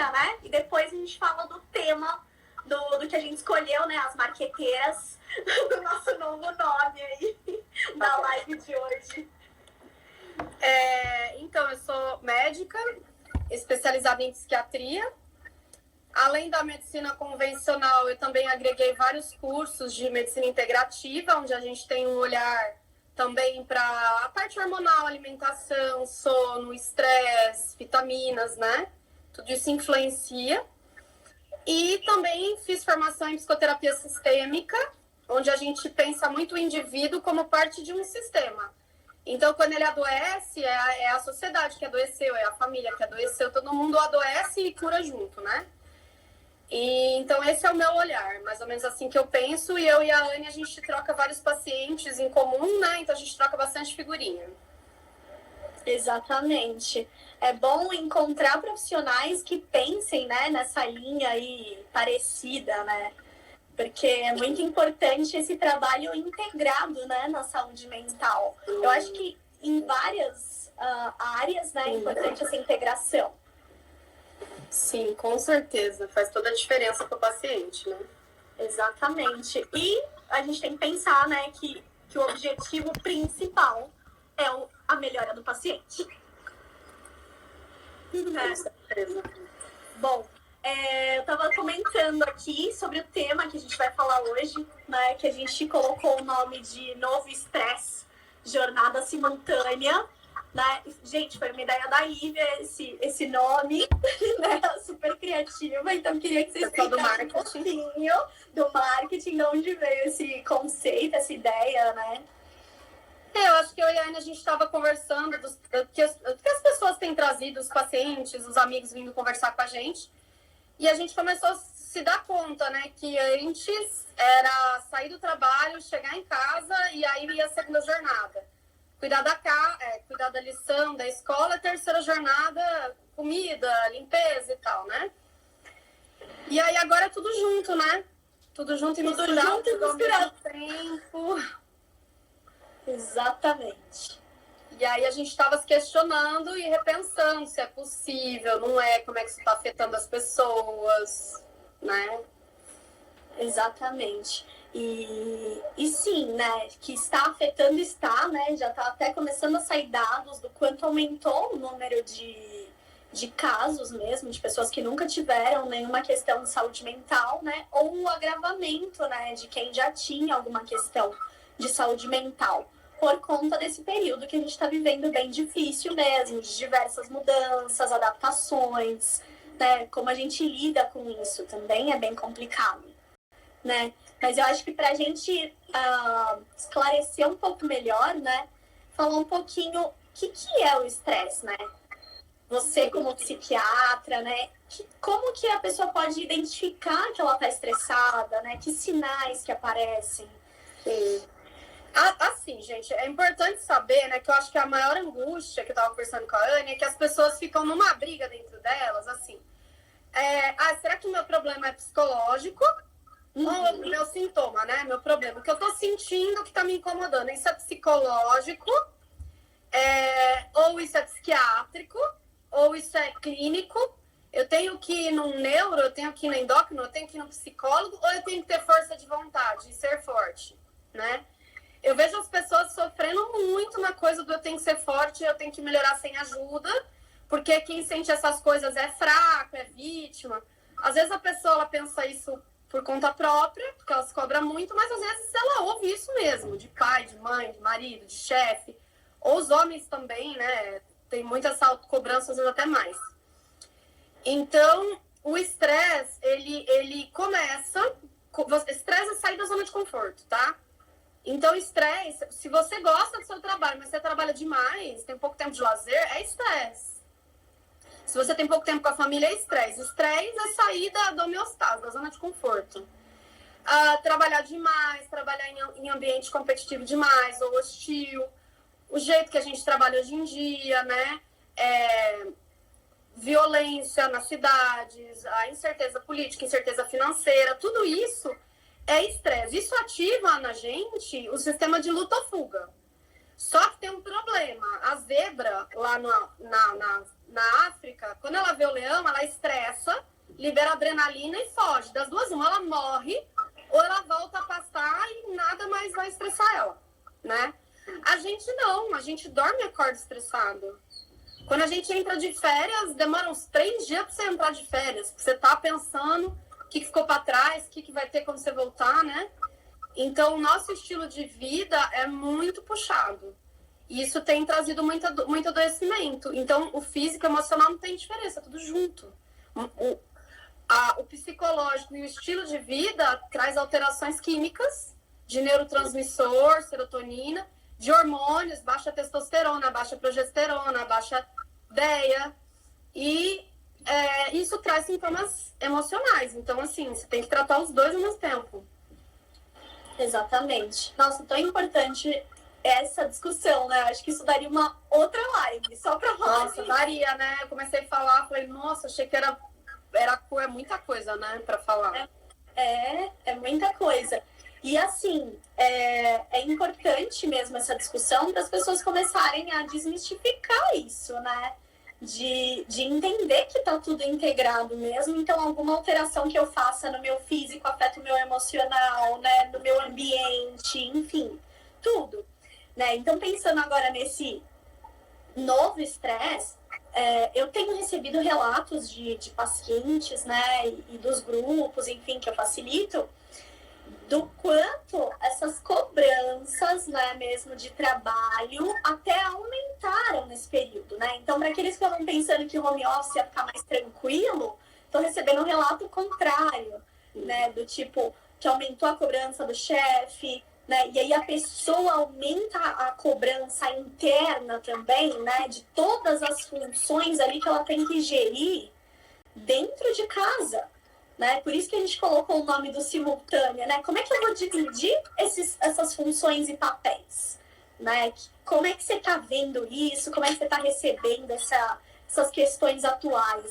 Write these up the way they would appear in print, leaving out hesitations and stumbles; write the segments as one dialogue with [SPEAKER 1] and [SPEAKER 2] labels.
[SPEAKER 1] linha, né? E depois a gente fala do tema do que a gente escolheu, né? As marqueteiras do nosso novo nome aí da live de hoje.
[SPEAKER 2] Então, eu sou médica, especializada em psiquiatria. Além da medicina convencional, eu também agreguei vários cursos de medicina integrativa, onde a gente tem um olhar também para a parte hormonal, alimentação, sono, estresse, vitaminas, né? Tudo isso influencia. E também fiz formação em psicoterapia sistêmica, onde a gente pensa muito o indivíduo como parte de um sistema. Então, quando ele adoece, é a sociedade que adoeceu, é a família que adoeceu, todo mundo adoece e cura junto, né? E, então, esse é o meu olhar, mais ou menos assim que eu penso. E eu e a Anne, a gente troca vários pacientes em comum, né? Então, a gente troca bastante figurinha.
[SPEAKER 1] Exatamente. É bom encontrar profissionais que pensem, né, nessa linha aí parecida, né? Porque é muito importante esse trabalho integrado, né, na saúde mental. Eu acho que em várias áreas, né, é importante essa integração.
[SPEAKER 2] Sim, com certeza. Faz toda a diferença para o paciente, né?
[SPEAKER 1] Exatamente. E a gente tem que pensar, né, que o objetivo principal é a melhora do paciente.
[SPEAKER 2] Com certeza.
[SPEAKER 1] Bom, eu estava comentando aqui sobre o tema que a gente vai falar hoje, né? Que a gente colocou o nome de Novo Estresse, Jornada Simultânea, né? Gente, foi uma ideia da Lívia esse nome, né? Super criativa, então queria que vocês explicassem um pouquinho do marketing, de onde veio esse conceito, essa ideia, né?
[SPEAKER 2] Eu acho que eu e a Ana, a gente estava conversando do que as pessoas têm trazido, os pacientes, os amigos vindo conversar com a gente. E a gente começou a se dar conta, né, que antes era sair do trabalho, chegar em casa e aí ia a segunda jornada. Cuidar da lição, da escola, terceira jornada, comida, limpeza e tal, né? E aí agora é tudo junto, né? Tudo junto e misturado, tudo ao mesmo tempo.
[SPEAKER 1] Exatamente.
[SPEAKER 2] E aí a gente estava se questionando e repensando se é possível, não é, como é que isso está afetando as pessoas, né?
[SPEAKER 1] Exatamente. E sim, né, que está afetando, né, já está até começando a sair dados do quanto aumentou o número de casos mesmo, de pessoas que nunca tiveram nenhuma questão de saúde mental, né, ou o agravamento, né, de quem já tinha alguma questão de saúde mental, por conta desse período que a gente está vivendo bem difícil mesmo, de diversas mudanças, adaptações, né, como a gente lida com isso também é bem complicado. Né? Mas eu acho que para a gente esclarecer um pouco melhor, né, falar um pouquinho o que é o estresse, né? Você como psiquiatra, né, como que a pessoa pode identificar que ela está estressada, né? Que sinais que aparecem?
[SPEAKER 2] Sim. Assim, gente, é importante saber, né, que eu acho que a maior angústia que eu estava conversando com a Anne é que as pessoas ficam numa briga dentro delas, assim. Será que o meu problema é psicológico? Ou o meu sintoma, né? Meu problema. O que eu tô sentindo que tá me incomodando. Isso é psicológico, ou isso é psiquiátrico, ou isso é clínico. Eu tenho que ir num neuro, eu tenho que ir no endócrino, eu tenho que ir no psicólogo, ou eu tenho que ter força de vontade e ser forte, né? Eu vejo as pessoas sofrendo muito na coisa do eu tenho que ser forte, eu tenho que melhorar sem ajuda, porque quem sente essas coisas é fraco, é vítima. Às vezes a pessoa ela pensa isso por conta própria, porque ela se cobra muito, mas às vezes ela ouve isso mesmo, de pai, de mãe, de marido, de chefe, ou os homens também, né? Tem muita essa autocobrança, às vezes até mais. Então, o estresse, ele começa... Estresse é sair da zona de conforto, tá? Então, estresse, se você gosta do seu trabalho, mas você trabalha demais, tem pouco tempo de lazer, é estresse. Se você tem pouco tempo com a família, é estresse. Estresse é sair da homeostase, da zona de conforto. Trabalhar demais, trabalhar em ambiente competitivo demais ou hostil. O jeito que a gente trabalha hoje em dia, né? Violência nas cidades, a incerteza política, incerteza financeira, tudo isso é estresse. Isso ativa na gente o sistema de luta ou fuga. Só que tem um problema. A zebra, lá na África, quando ela vê o leão, ela estressa, libera adrenalina e foge. Das duas, uma, ela morre ou ela volta a pastar e nada mais vai estressar ela, né? A gente não, a gente dorme e acorda estressado. Quando a gente entra de férias, demora uns 3 dias para você entrar de férias, porque você tá pensando o que ficou para trás, o que vai ter quando você voltar, né? Então, o nosso estilo de vida é muito puxado. E isso tem trazido muito adoecimento. Então, o físico e o emocional não tem diferença, é tudo junto. O psicológico e o estilo de vida traz alterações químicas de neurotransmissor, serotonina, de hormônios, baixa testosterona, baixa progesterona, baixa DEA. E isso traz sintomas emocionais. Então, assim, você tem que tratar os dois ao mesmo tempo.
[SPEAKER 1] Exatamente. Nossa, tão importante essa discussão, né? Acho que isso daria uma outra live, só pra falar.
[SPEAKER 2] Nossa, daria, né? Eu comecei a falar, falei, nossa, achei que era muita coisa, né, pra falar.
[SPEAKER 1] É muita coisa. E assim, é importante mesmo essa discussão para as pessoas começarem a desmistificar isso, né? De entender que tá tudo integrado mesmo. Então, alguma alteração que eu faça no meu físico afeta o meu emocional, né? No meu ambiente, enfim, tudo. Né? Então, pensando agora nesse novo estresse, eu tenho recebido relatos de pacientes, né? E dos grupos, enfim, que eu facilito, do quanto essas cobranças, né, mesmo de trabalho, até aumentaram nesse período, né? Então, para aqueles que estavam pensando que o home office ia ficar mais tranquilo, estou recebendo um relato contrário, né? Do tipo, que aumentou a cobrança do chefe, né? E aí a pessoa aumenta a cobrança interna também, né? De todas as funções ali que ela tem que gerir dentro de casa. Né? Por isso que a gente colocou o nome do simultâneo, né? Como é que eu vou dividir essas funções e papéis? Né? Como é que você está vendo isso? Como é que você está recebendo essas questões atuais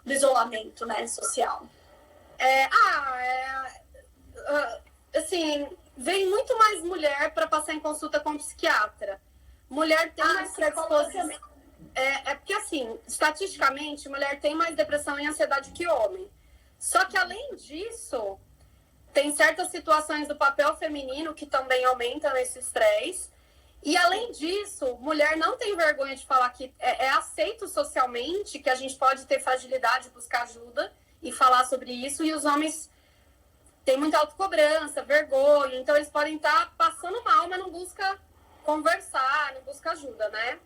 [SPEAKER 1] do isolamento, né, social?
[SPEAKER 2] Assim, vem muito mais mulher para passar em consulta com um psiquiatra. Mulher tem mais predisposição. Porque, assim, estatisticamente, mulher tem mais depressão e ansiedade que homem. Só que, além disso, tem certas situações do papel feminino que também aumentam esse estresse. E, além disso, mulher não tem vergonha de falar que é aceito socialmente, que a gente pode ter fragilidade, buscar ajuda e falar sobre isso. E os homens têm muita autocobrança, vergonha. Então, eles podem estar passando mal, mas não busca conversar, não busca ajuda, né?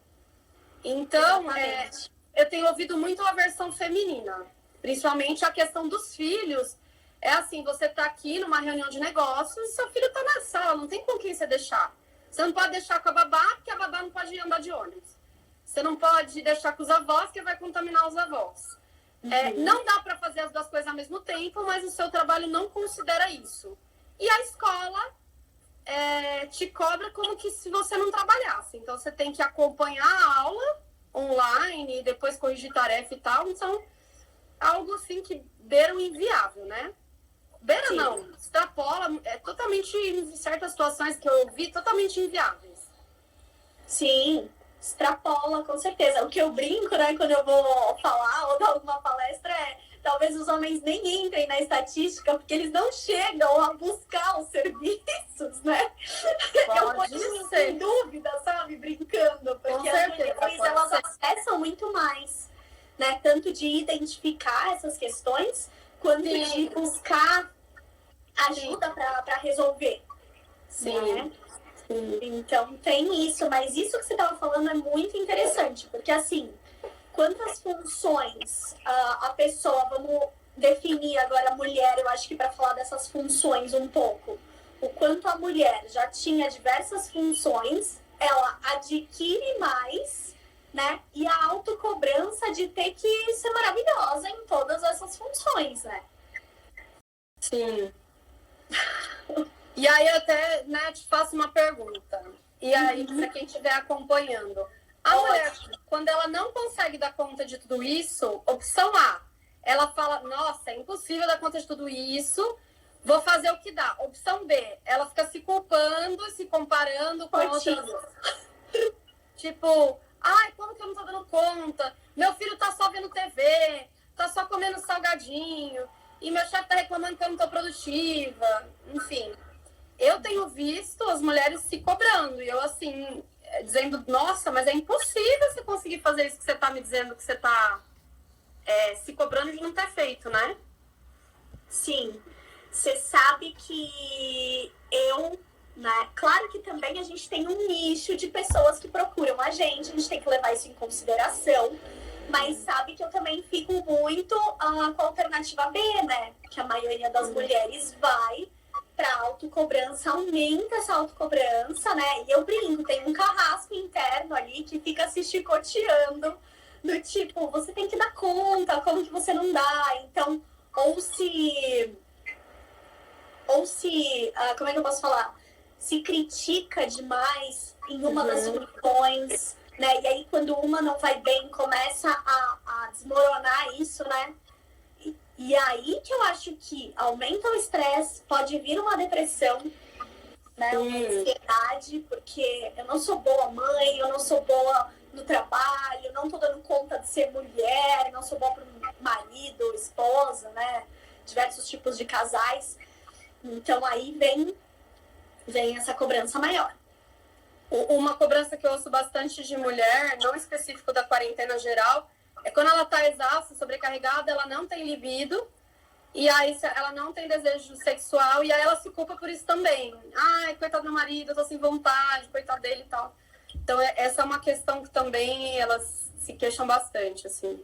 [SPEAKER 2] Então, eu tenho ouvido muito a versão feminina, principalmente a questão dos filhos. É assim, você tá aqui numa reunião de negócios e seu filho tá na sala, não tem com quem você deixar. Você não pode deixar com a babá, porque a babá não pode andar de ônibus. Você não pode deixar com os avós, que vai contaminar os avós. Não dá para fazer as duas coisas ao mesmo tempo, mas o seu trabalho não considera isso. E a escola te cobra como que se você não trabalhasse. Então, você tem que acompanhar a aula online, depois corrigir tarefa e tal. Então, algo assim que beira o inviável, né? Beira Sim. Não, extrapola, totalmente, em certas situações que eu vi, totalmente inviáveis.
[SPEAKER 1] Sim, extrapola, com certeza. O que eu brinco, né, quando eu vou falar ou dar alguma palestra talvez os homens nem entrem na estatística, porque eles não chegam a buscar os serviços, né? Eu ponho sem dúvida, sabe? Brincando, porque as mulheres, elas acessam muito mais, né? Tanto de identificar essas questões, quanto de buscar ajuda para resolver.
[SPEAKER 2] Sim.
[SPEAKER 1] Né? Então tem isso, mas isso que você estava falando é muito interessante, porque assim, quantas funções a pessoa, vamos definir agora a mulher, eu acho que para falar dessas funções um pouco, o quanto a mulher já tinha diversas funções, ela adquire mais, né? E a autocobrança de ter que ser maravilhosa em todas essas funções, né?
[SPEAKER 2] Sim. E aí eu até, né, te faço uma pergunta. E aí, para quem estiver acompanhando, a mulher, quando ela não consegue dar conta de tudo isso, opção A, ela fala, nossa, é impossível dar conta de tudo isso, vou fazer o que dá. Opção B, ela fica se culpando, se comparando com outras. Tipo, Ai, como que eu não tô dando conta? Meu filho tá só vendo TV, tá só comendo salgadinho, e meu chefe tá reclamando que eu não tô produtiva. Enfim, eu tenho visto as mulheres se cobrando, e eu, assim, dizendo, nossa, mas é impossível você conseguir fazer isso que você tá me dizendo que você tá se cobrando de não ter feito, né?
[SPEAKER 1] Sim, você sabe que eu, né? Claro que também a gente tem um nicho de pessoas que procuram a gente tem que levar isso em consideração. Mas sabe que eu também fico muito com a alternativa B, né? Que a maioria das mulheres vai para autocobrança, aumenta essa autocobrança, né? E eu brinco, tem um carrasco interno ali que fica se chicoteando, do tipo, você tem que dar conta, como que você não dá? Então, ou se, como é que eu posso falar? Se critica demais em uma das funções, né? E aí, quando uma não vai bem, começa a desmoronar isso, né? E aí que eu acho que aumenta o estresse, pode vir uma depressão, né? Uma ansiedade, porque eu não sou boa mãe, eu não sou boa no trabalho, não tô dando conta de ser mulher, não sou boa para marido, esposa, né? Diversos tipos de casais. Então aí vem essa cobrança maior.
[SPEAKER 2] Uma cobrança que eu ouço bastante de mulher, não específico da quarentena geral, é quando ela tá exausta, sobrecarregada, ela não tem libido, e aí ela não tem desejo sexual, e aí ela se culpa por isso também. Ai, coitado do meu marido, eu tô sem vontade, coitado dele e tal. Então, essa é uma questão que também elas se queixam bastante, assim.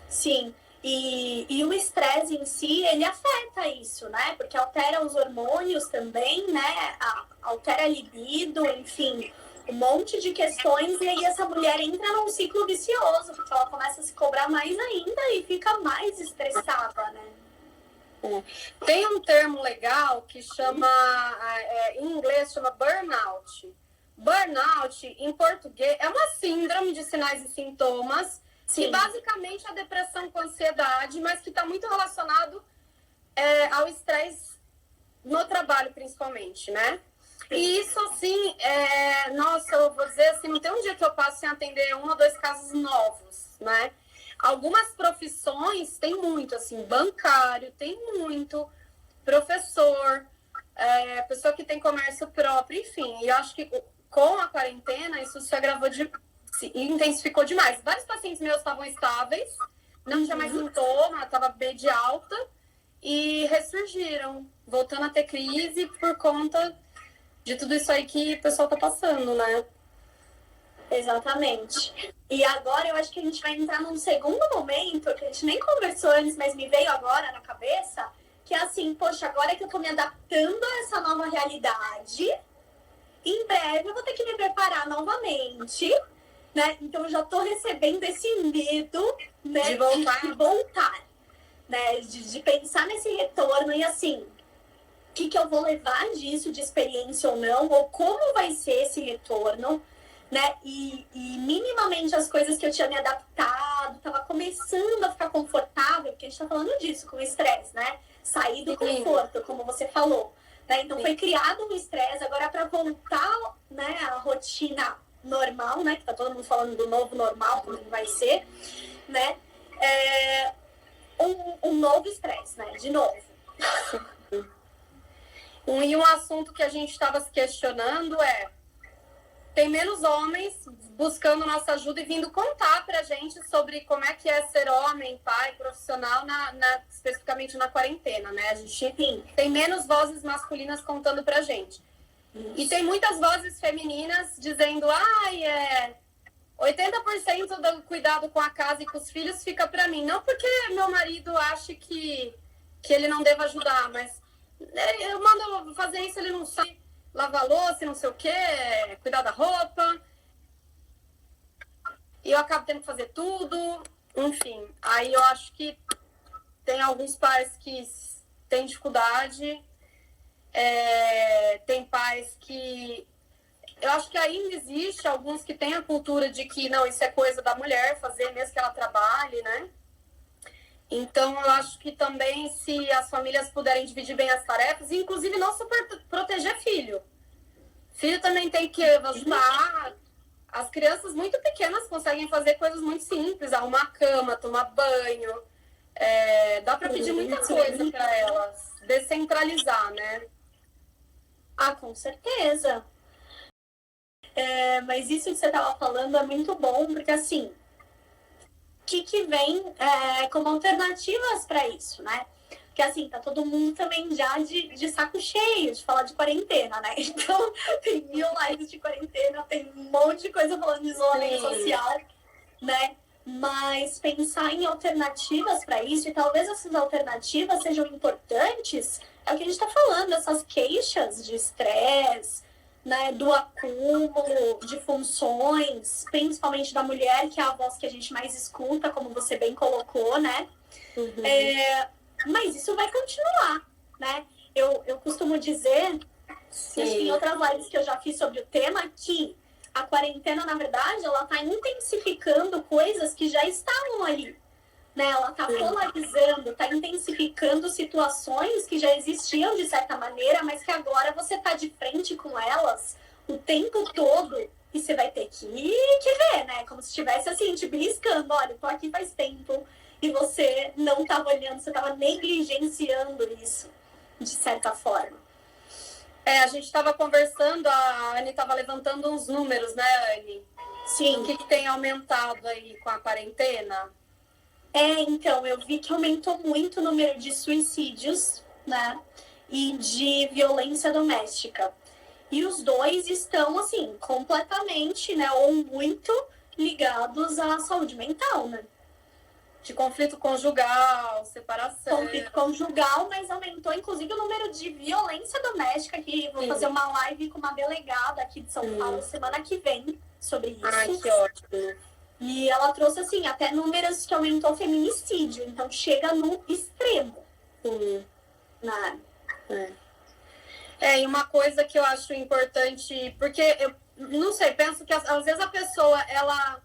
[SPEAKER 1] Sim, e o estresse em si, ele afeta isso, né? Porque altera os hormônios também, né? Altera a libido, enfim, um monte de questões. E aí essa mulher entra num ciclo vicioso, porque ela começa a se cobrar mais ainda e fica mais estressada, né?
[SPEAKER 2] Tem um termo legal que chama, em inglês, chama burnout. Burnout, em português, é uma síndrome de sinais e sintomas. Sim. Que basicamente é a depressão com ansiedade, mas que está muito relacionado ao estresse no trabalho, principalmente, né? E isso, assim, nossa, eu vou dizer assim, não tem um dia que eu passo sem atender 1 ou 2 casos novos, né? Algumas profissões tem muito, assim, bancário tem muito, professor, pessoa que tem comércio próprio, enfim. E eu acho que com a quarentena isso se agravou se intensificou demais. Vários pacientes meus estavam estáveis, não tinha mais sintoma, estava bem de alta, e ressurgiram, voltando a ter crise por conta de tudo isso aí que o pessoal tá passando, né?
[SPEAKER 1] Exatamente. E agora eu acho que a gente vai entrar num segundo momento, que a gente nem conversou antes, mas me veio agora na cabeça, que é assim, poxa, agora que eu tô me adaptando a essa nova realidade, em breve eu vou ter que me preparar novamente, né? Então eu já tô recebendo esse medo, né, de voltar, né? De pensar nesse retorno e assim, o que eu vou levar disso de experiência ou não, ou como vai ser esse retorno, né? E minimamente as coisas que eu tinha me adaptado, tava começando a ficar confortável, porque a gente tá falando disso com o estresse, né? Sair do conforto, como você falou. Né? Então foi criado um estresse, agora para voltar, né, a rotina normal, né? Que tá todo mundo falando do novo normal, como vai ser, né? Um novo estresse, né? De novo.
[SPEAKER 2] E um assunto que a gente estava se questionando tem menos homens buscando nossa ajuda e vindo contar pra gente sobre como é que é ser homem, pai, profissional, especificamente na quarentena, né? A gente tem menos vozes masculinas contando pra gente. Isso. E tem muitas vozes femininas dizendo, 80% do cuidado com a casa e com os filhos fica pra mim. Não porque meu marido acha que ele não deve ajudar, mas eu mando fazer isso, ele não sabe lavar louça, não sei o quê, cuidar da roupa. E eu acabo tendo que fazer tudo. Enfim, aí eu acho que tem alguns pais que têm dificuldade. Tem pais que... Eu acho que ainda existe alguns que têm a cultura de que, não, isso é coisa da mulher fazer, mesmo que ela trabalhe, né? Então, eu acho que também, se as famílias puderem dividir bem as tarefas, inclusive não super proteger filho. Filho também tem que ajudar as crianças muito pequenas conseguem fazer coisas muito simples, arrumar a cama, tomar banho. Dá para pedir muita coisa para elas, descentralizar, né?
[SPEAKER 1] Ah, com certeza. Mas isso que você estava falando é muito bom, porque assim, o que vem como alternativas para isso, né? Porque assim, tá todo mundo também já de saco cheio de falar de quarentena, né? Então, tem 1000 lives de quarentena, tem um monte de coisa falando de isolamento social, né? Mas pensar em alternativas para isso, e talvez essas alternativas sejam importantes, é o que a gente está falando, essas queixas de estresse, né, do acúmulo de funções, principalmente da mulher, que é a voz que a gente mais escuta, como você bem colocou, né? Mas isso vai continuar, né? Eu costumo dizer, acho que em outras lives que eu já fiz sobre o tema, que a quarentena, na verdade, ela está intensificando coisas que já estavam ali, né? Ela está polarizando, está intensificando situações que já existiam de certa maneira, mas que agora você está de frente com elas o tempo todo e você vai ter que ver, né? Como se estivesse assim, te beliscando, olha, eu tô aqui faz tempo e você não estava olhando, você estava negligenciando isso, de certa forma.
[SPEAKER 2] A gente estava conversando, a Anne estava levantando uns números, né, Anne?
[SPEAKER 1] Sim.
[SPEAKER 2] O que tem aumentado aí com a quarentena?
[SPEAKER 1] Então, eu vi que aumentou muito o número de suicídios, né? E de violência doméstica. E os dois estão, assim, completamente, né? Ou muito ligados à saúde mental, né?
[SPEAKER 2] De conflito conjugal, separação.
[SPEAKER 1] Conflito conjugal, mas aumentou, inclusive, o número de violência doméstica, que vou fazer uma live com uma delegada aqui de São Paulo semana que vem sobre isso.
[SPEAKER 2] Ai, que ótimo.
[SPEAKER 1] E ela trouxe, assim, até números que aumentou o feminicídio. Então, chega no extremo. Né?
[SPEAKER 2] E uma coisa que eu acho importante, porque eu não sei, penso que às vezes a pessoa, ela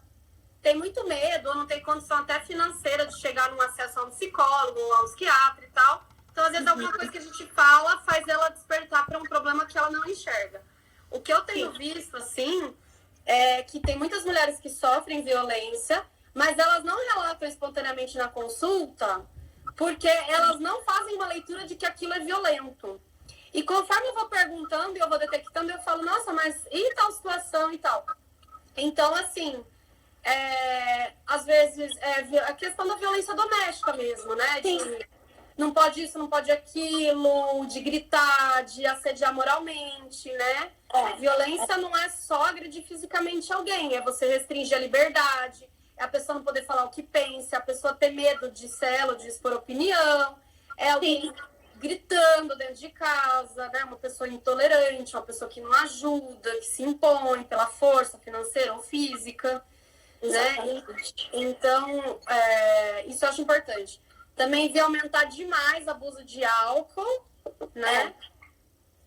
[SPEAKER 2] tem muito medo, ou não tem condição até financeira de chegar num acesso a um psicólogo ou a um psiquiatra e tal. Então, às vezes, alguma coisa que a gente fala faz ela despertar para um problema que ela não enxerga. O que eu tenho visto, assim, é que tem muitas mulheres que sofrem violência, mas elas não relatam espontaneamente na consulta, porque elas não fazem uma leitura de que aquilo é violento. E conforme eu vou perguntando e eu vou detectando, eu falo, nossa, mas e tal situação e tal? Então, assim, às vezes, a questão da violência doméstica mesmo, né? De não pode isso, não pode aquilo, de gritar, de assediar moralmente, né? Violência não é só agredir fisicamente alguém, é você restringir a liberdade, é a pessoa não poder falar o que pensa, é a pessoa ter medo de ser ela, de expor opinião, é alguém gritando dentro de casa, né? Uma pessoa intolerante, uma pessoa que não ajuda, que se impõe pela força financeira ou física, né? Então, isso eu acho importante. Também vi aumentar demais abuso de álcool, né?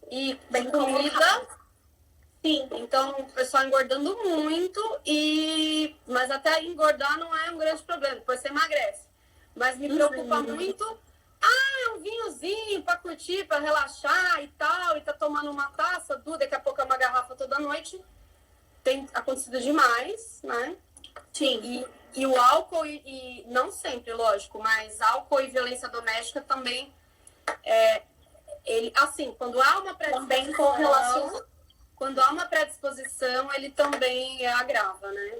[SPEAKER 2] E de comida.
[SPEAKER 1] Sim.
[SPEAKER 2] Então, o pessoal engordando muito, mas até engordar não é um grande problema, depois você emagrece. Mas me preocupa muito, um vinhozinho para curtir, para relaxar e tal, e tá tomando uma taça, daqui a pouco é uma garrafa toda noite. Tem acontecido demais, né?
[SPEAKER 1] Sim.
[SPEAKER 2] E o álcool, e não sempre, lógico, mas álcool e violência doméstica também, ele, assim, quando há uma predisposição, ele também agrava, né?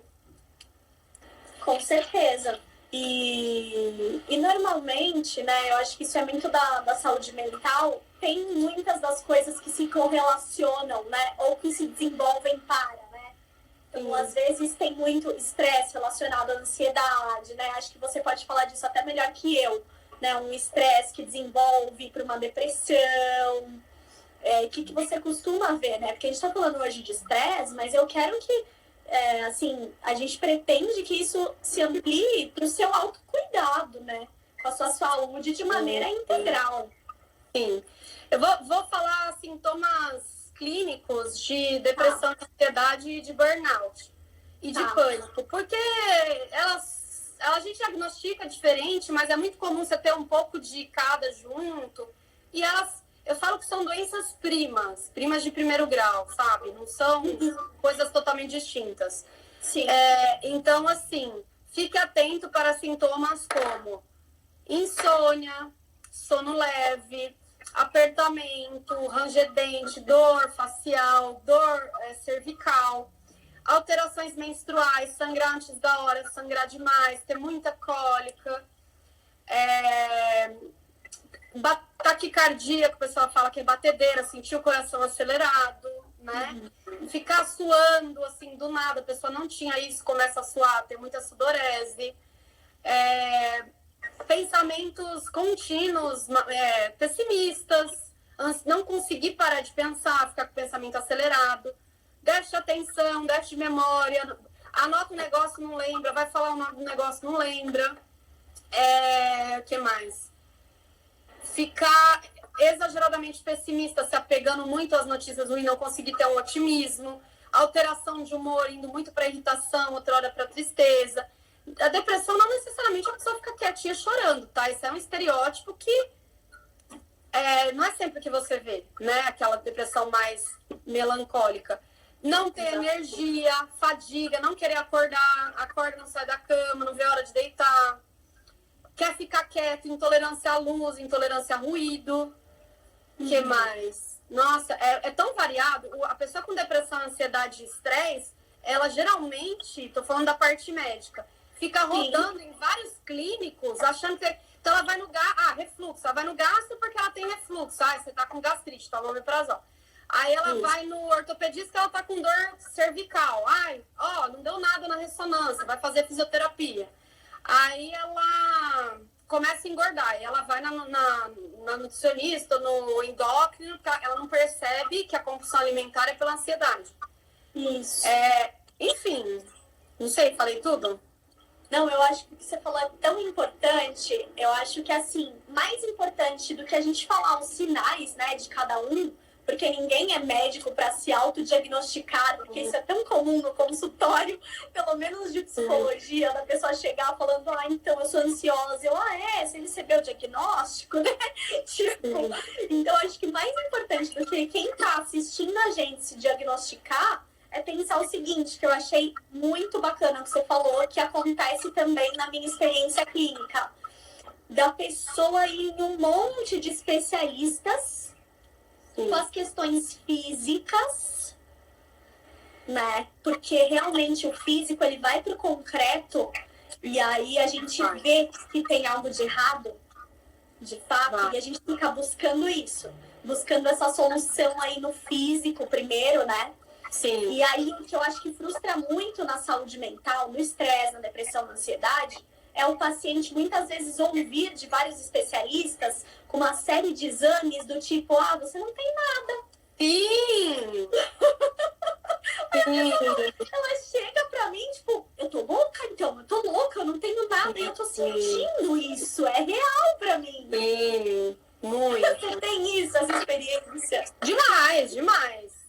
[SPEAKER 1] Com certeza. E normalmente, né, eu acho que isso é muito da saúde mental, tem muitas das coisas que se correlacionam, né, ou que se desenvolvem para, né? Então, às vezes, tem muito estresse relacionado à ansiedade, né? Acho que você pode falar disso até melhor que eu, né? Um estresse que desenvolve para uma depressão. O que você costuma ver, né? Porque a gente está falando hoje de estresse, mas eu quero que, assim, a gente pretende que isso se amplie para o seu autocuidado, né? Com a sua saúde de maneira integral.
[SPEAKER 2] Sim. Eu vou falar sintomas clínicos de depressão, de ansiedade e de burnout. E de pânico. Porque a gente diagnostica diferente, mas é muito comum você ter um pouco de cada junto. E elas Eu falo que são doenças primas de primeiro grau, sabe? Não são coisas totalmente distintas.
[SPEAKER 1] Sim.
[SPEAKER 2] Então, assim, fique atento para sintomas como insônia, sono leve, apertamento, ranger dente, dor facial, dor cervical, alterações menstruais, sangrar antes da hora, sangrar demais, ter muita cólica, taquicardia, que o pessoal fala que é batedeira, sentir o coração acelerado, né? Ficar suando, assim, do nada, a pessoa não tinha isso, começa a suar, ter muita sudorese, pensamentos contínuos, pessimistas, não conseguir parar de pensar, ficar com o pensamento acelerado, déficit de atenção, déficit de memória, anota um negócio, não lembra, vai falar um negócio, não lembra. O que mais? Ficar exageradamente pessimista, se apegando muito às notícias ruins, não conseguir ter um otimismo, alteração de humor, indo muito para irritação, outra hora para tristeza. A depressão não necessariamente a pessoa fica quietinha chorando, tá? Isso é um estereótipo que não é sempre que você vê, né? Aquela depressão mais melancólica. Não ter energia, fadiga, não querer acordar, acorda, não sai da cama, não vê a hora de deitar. Quer ficar quieto, intolerância à luz, intolerância a ruído. O que mais? Nossa, é tão variado. A pessoa com depressão, ansiedade e estresse, ela geralmente, tô falando da parte médica, fica rodando em vários clínicos, achando que... Então ela vai no refluxo. Ela vai no gastro porque ela tem refluxo. Você tá com gastrite, toma omeprazol. Aí ela vai no ortopedista que ela tá com dor cervical. Não deu nada na ressonância, vai fazer fisioterapia. Aí ela começa a engordar. E ela vai na nutricionista, no endócrino, ela não percebe que a compulsão alimentar é pela ansiedade.
[SPEAKER 1] Isso.
[SPEAKER 2] Enfim, não sei, falei tudo?
[SPEAKER 1] Não, eu acho que o que você falou é tão importante. Eu acho que, assim, mais importante do que a gente falar os sinais, né, de cada um, porque ninguém é médico para se autodiagnosticar, porque isso é tão comum no consultório, pelo menos de psicologia, da pessoa chegar falando, então eu sou ansiosa. Você recebeu o diagnóstico, né? Então acho que mais importante do que quem tá assistindo a gente se diagnosticar é pensar o seguinte, que eu achei muito bacana que você falou, que acontece também na minha experiência clínica, da pessoa ir em um monte de especialistas com as questões físicas, né? Porque realmente o físico, ele vai pro concreto e aí a gente vê que tem algo de errado, de fato, e a gente fica buscando isso, buscando essa solução aí no físico primeiro, né?
[SPEAKER 2] Sim.
[SPEAKER 1] E aí, o que eu acho que frustra muito na saúde mental, no estresse, na depressão, na ansiedade, é o paciente muitas vezes ouvir de vários especialistas com uma série de exames do tipo, você não tem nada.
[SPEAKER 2] Sim!
[SPEAKER 1] Ela chega pra mim, tipo, eu tô louca então, eu não tenho nada e eu tô sentindo isso, é real pra mim.
[SPEAKER 2] Sim, muito.
[SPEAKER 1] Você tem isso, essa experiência?
[SPEAKER 2] Demais.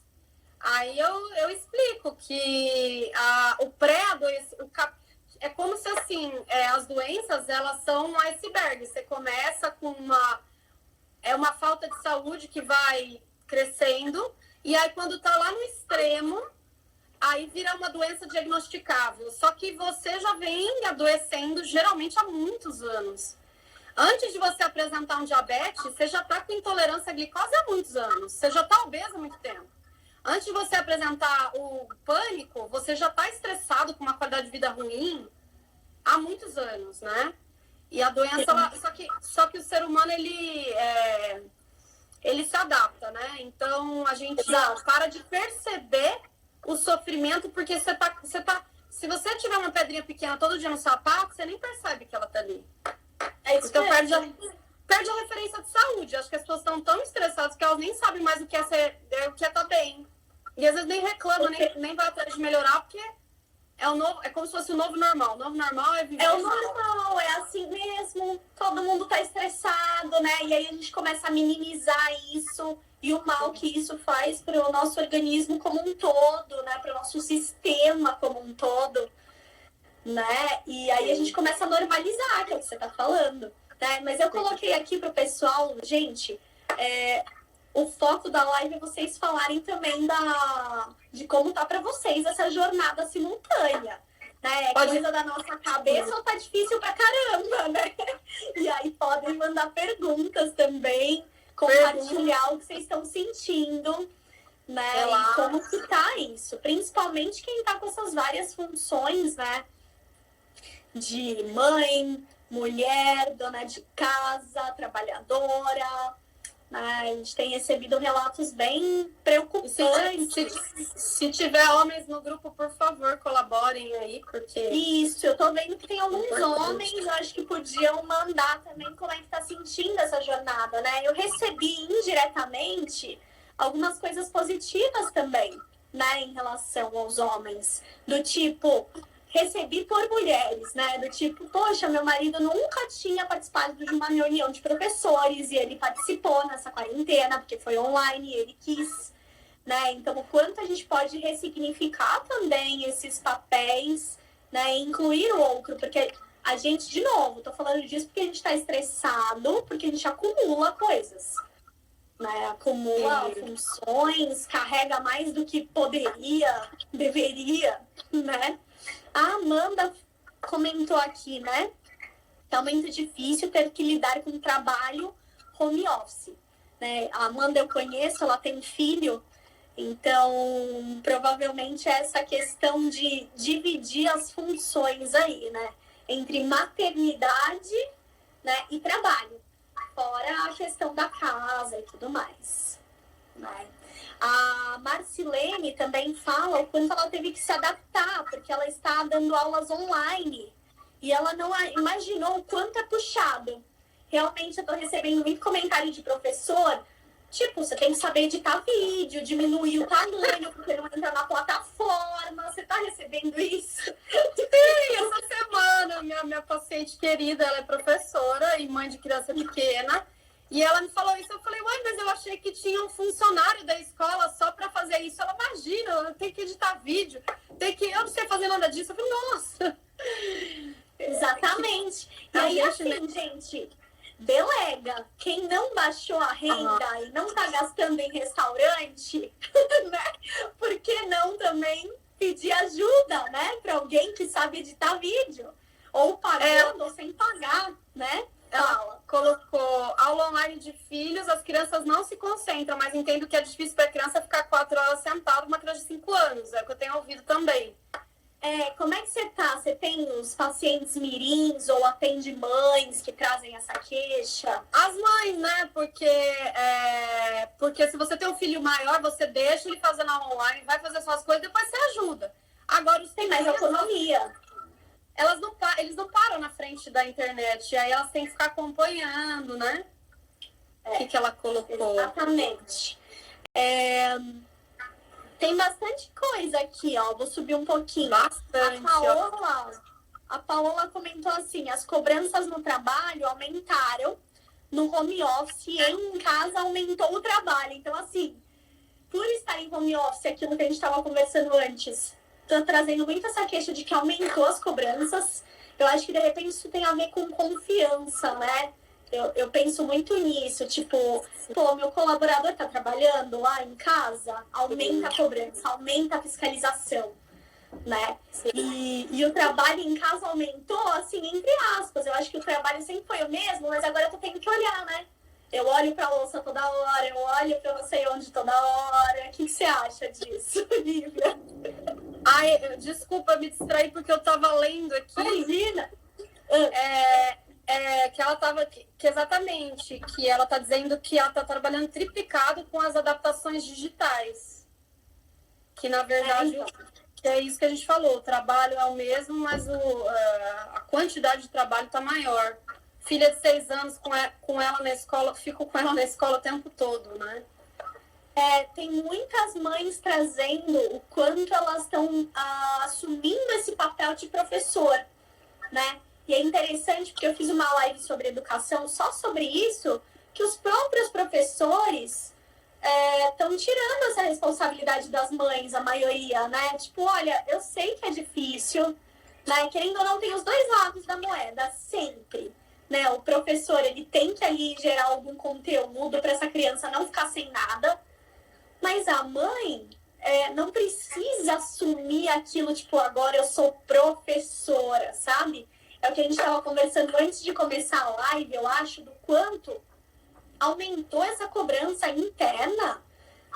[SPEAKER 2] Aí eu explico que o pré-adoecimento, é como se assim, as doenças, elas são um iceberg. Você começa com uma falta de saúde que vai crescendo, e aí quando tá lá no extremo, aí vira uma doença diagnosticável. Só que você já vem adoecendo geralmente há muitos anos. Antes de você apresentar um diabetes, você já tá com intolerância à glicose há muitos anos. Você já tá obeso há muito tempo. Antes de você apresentar o pânico, você já está estressado com uma qualidade de vida ruim há muitos anos, né? E a doença, só que o ser humano, ele se adapta, né? Então, a gente para de perceber o sofrimento, porque se você tiver uma pedrinha pequena todo dia no sapato, você nem percebe que ela tá ali. Então, perde a referência de saúde. Acho que as pessoas estão tão estressadas que elas nem sabem mais o que é estar bem. E às vezes nem reclama, nem vai atrás de melhorar, porque é como se fosse o novo normal. O novo normal é viver.
[SPEAKER 1] É o normal, é assim mesmo. Todo mundo tá estressado, né? E aí a gente começa a minimizar isso e o mal que isso faz para o nosso organismo como um todo, né? Para o nosso sistema como um todo, né? E aí a gente começa a normalizar, que é o que você tá falando. Né? Mas eu coloquei aqui pro pessoal, gente, o foco da live é vocês falarem também de como tá para vocês essa jornada simultânea. Né? É coisa da nossa cabeça ou tá difícil pra caramba, né? E aí podem mandar perguntas também, compartilhar o que vocês estão sentindo, né? E como que tá isso. Principalmente quem tá com essas várias funções, né? De mãe, mulher, dona de casa, trabalhadora. A gente tem recebido relatos bem preocupantes.
[SPEAKER 2] Se tiver homens no grupo, por favor, colaborem aí, porque...
[SPEAKER 1] Isso, eu tô vendo que tem alguns homens, eu acho que podiam mandar também como é que tá sentindo essa jornada, né? Eu recebi indiretamente algumas coisas positivas também, né, em relação aos homens. Do tipo... Recebi por mulheres, né? Do tipo, poxa, meu marido nunca tinha participado de uma reunião de professores e ele participou nessa quarentena, porque foi online e ele quis, né? Então, o quanto a gente pode ressignificar também esses papéis, né? E incluir o outro, porque a gente, de novo, tô falando disso porque a gente tá estressado, porque a gente acumula coisas, né? Acumula funções, carrega mais do que poderia, deveria, né? A Amanda comentou aqui, né? Tá muito difícil ter que lidar com o trabalho home office, né? A Amanda eu conheço, ela tem filho, então provavelmente é essa questão de dividir as funções aí, né? Entre maternidade, né, e trabalho, fora a questão da casa e tudo mais, né? A Marcilene também fala o quanto ela teve que se adaptar, porque ela está dando aulas online e ela não imaginou o quanto é puxado. Realmente eu estou recebendo muito comentário de professor, tipo, você tem que saber editar vídeo, diminuir o tamanho, porque não entra na plataforma. Você está recebendo isso?
[SPEAKER 2] Sim, essa semana, minha paciente querida, ela é professora e mãe de criança pequena. E ela me falou isso, eu falei, ué, mas eu achei que tinha um funcionário da escola só para fazer isso. Ela, imagina, eu tenho que editar vídeo, eu não sei fazer nada disso. Eu falei, nossa.
[SPEAKER 1] Exatamente. E aí, assim, gente, delega. Quem não baixou a renda e não tá gastando em restaurante, né? Por que não também pedir ajuda, né? Para alguém que sabe editar vídeo? Ou pagando ou sem pagar, né?
[SPEAKER 2] Ela colocou aula online de filhos, as crianças não se concentram, mas entendo que é difícil para a criança ficar 4 horas sentada, uma criança de 5 anos, é o que eu tenho ouvido também.
[SPEAKER 1] Como é que você tá? Você tem os pacientes mirins ou atende mães que trazem essa queixa?
[SPEAKER 2] As mães, né? Porque se você tem um filho maior, você deixa ele fazendo aula online, vai fazer suas coisas, depois você ajuda. Agora, os
[SPEAKER 1] tem mais autonomia.
[SPEAKER 2] Eles não param na frente da internet, aí elas têm que ficar acompanhando, né? O que ela colocou.
[SPEAKER 1] Exatamente. Tem bastante coisa aqui, ó. Vou subir um pouquinho.
[SPEAKER 2] Bastante.
[SPEAKER 1] A Paola comentou assim, as cobranças no trabalho aumentaram no home office e em casa aumentou o trabalho. Então, assim, por estar em home office, aquilo que a gente estava conversando antes, tô trazendo muito essa queixa de que aumentou as cobranças. Eu acho que, de repente, isso tem a ver com confiança, né? Eu penso muito nisso, tipo, pô, meu colaborador tá trabalhando lá em casa, aumenta a cobrança, aumenta a fiscalização, né? E o trabalho em casa aumentou, assim, entre aspas. Eu acho que o trabalho sempre foi o mesmo, mas agora eu tô tendo que olhar, né? Eu olho pra louça toda hora, eu olho pra não sei onde toda hora. O que você acha disso, Lívia?
[SPEAKER 2] Ai, desculpa me distrair porque eu tava lendo aqui.
[SPEAKER 1] Imagina!
[SPEAKER 2] Que ela tava... Que exatamente, que ela tá dizendo que ela tá trabalhando triplicado com as adaptações digitais. Que, na verdade, que é isso que a gente falou. O trabalho é o mesmo, mas a quantidade de trabalho tá maior. Filha de 6 anos com ela na escola, fico com ela na escola o tempo todo, né?
[SPEAKER 1] Tem muitas mães trazendo o quanto elas estão assumindo esse papel de professor, né? E é interessante porque eu fiz uma live sobre educação só sobre isso, que os próprios professores estão tirando essa responsabilidade das mães, a maioria, né? Tipo, olha, eu sei que é difícil, né? Querendo ou não, tem os dois lados da moeda, sempre. né? O professor, ele tem que ali gerar algum conteúdo para essa criança não ficar sem nada. Mas a mãe não precisa assumir aquilo, tipo, agora eu sou professora, sabe? É o que a gente estava conversando antes de começar a live, eu acho, do quanto aumentou essa cobrança interna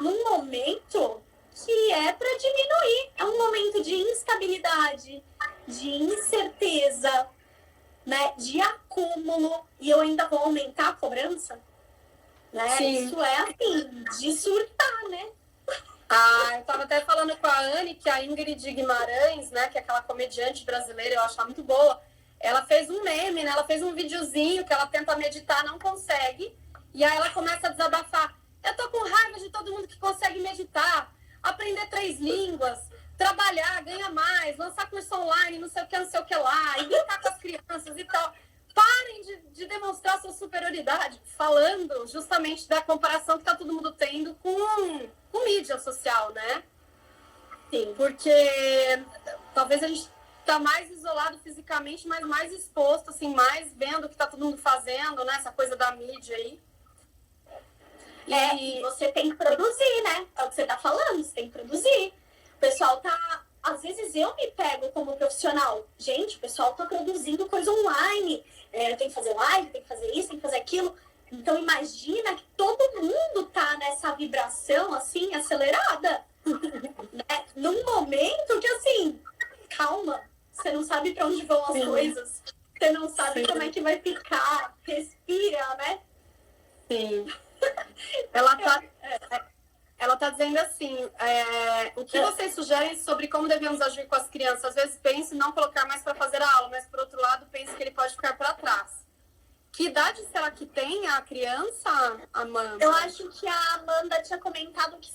[SPEAKER 1] num momento que é para diminuir. É um momento de instabilidade, de incerteza, né, de acúmulo, e eu ainda vou aumentar a cobrança, né?
[SPEAKER 2] Sim.
[SPEAKER 1] Isso é assim, de surtar, né?
[SPEAKER 2] Eu estava até falando com a Anne que a Ingrid Guimarães, né, que é aquela comediante brasileira, eu acho ela muito boa, ela fez um meme, né? Ela fez um videozinho que ela tenta meditar, não consegue, e aí ela começa a desabafar. Eu tô com raiva de todo mundo que consegue meditar, aprender 3 línguas, trabalhar, ganhar mais, lançar curso online, não sei o que lá, e brincar com as crianças e tal. Parem de demonstrar sua superioridade, falando justamente da comparação que tá todo mundo tendo com mídia social, né?
[SPEAKER 1] Sim.
[SPEAKER 2] Porque talvez a gente tá mais isolado fisicamente, mas mais exposto, assim, mais vendo o que tá todo mundo fazendo, né? Essa coisa da mídia aí.
[SPEAKER 1] E você tem que produzir, né? É o que você tá falando, você tem que produzir. O pessoal tá... Às vezes eu me pego como profissional. Gente, o pessoal tá produzindo coisa online. Eu tenho que fazer live, tem que fazer isso, tem que fazer aquilo. Então imagina que todo mundo tá nessa vibração, assim, acelerada. Né? Num momento que, assim, calma. Você não sabe pra onde vão as coisas. Você não sabe como é que vai ficar. Respira, né?
[SPEAKER 2] Sim. Ela tá dizendo assim, o que vocês sugerem sobre como devemos agir com as crianças? Às vezes penso em não colocar mais para fazer a aula, mas por outro lado penso que ele pode ficar para trás. Que idade será que tem a criança, Amanda?
[SPEAKER 1] Eu acho que a Amanda tinha comentado que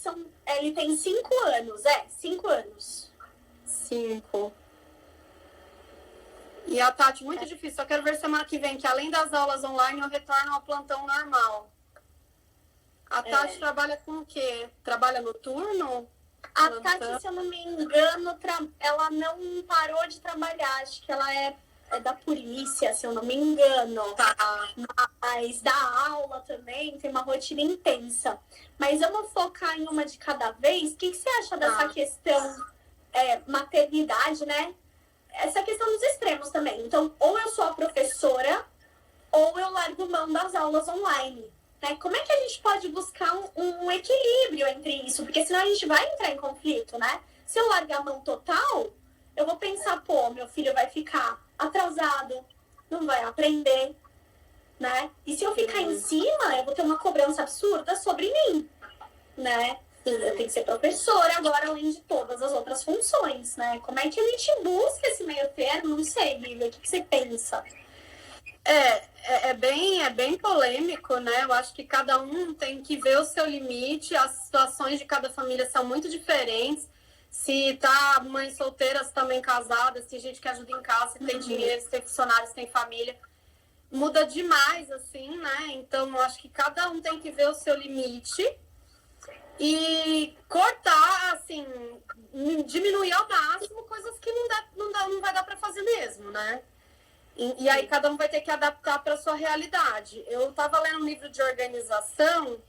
[SPEAKER 1] ele tem 5 anos. 5 anos.
[SPEAKER 2] 5. E a Tati, muito difícil. Só quero ver semana que vem que além das aulas online eu retorno ao plantão normal. A Tati trabalha com o quê? Trabalha noturno?
[SPEAKER 1] A Tati, se eu não me engano, ela não parou de trabalhar. Acho que ela é da polícia, se eu não me engano.
[SPEAKER 2] Tá.
[SPEAKER 1] Mas dá aula também, tem uma rotina intensa. Mas vamos focar em uma de cada vez. O que você acha dessa questão maternidade, né? Essa questão dos extremos também. Então, ou eu sou a professora, ou eu largo mão das aulas online. Né? Como é que a gente pode buscar um equilíbrio entre isso? Porque senão a gente vai entrar em conflito, né? Se eu largar a mão total, eu vou pensar, pô, meu filho vai ficar atrasado, não vai aprender, né? E se eu ficar em cima, eu vou ter uma cobrança absurda sobre mim, né? Eu tenho que ser professora agora, além de todas as outras funções, né? Como é que a gente busca esse meio termo? Não sei, Lívia, o que você pensa?
[SPEAKER 2] É bem polêmico, né? Eu acho que cada um tem que ver o seu limite, as situações de cada família são muito diferentes. Se tá mãe solteira, se tá mãe casada, se tem gente que ajuda em casa, se tem dinheiro, se tem funcionários, se tem família. Muda demais, assim, né? Então, eu acho que cada um tem que ver o seu limite e cortar, assim, diminuir ao máximo coisas que não vai dar para fazer mesmo, né? E aí cada um vai ter que adaptar para sua realidade. Eu estava lendo um livro de organização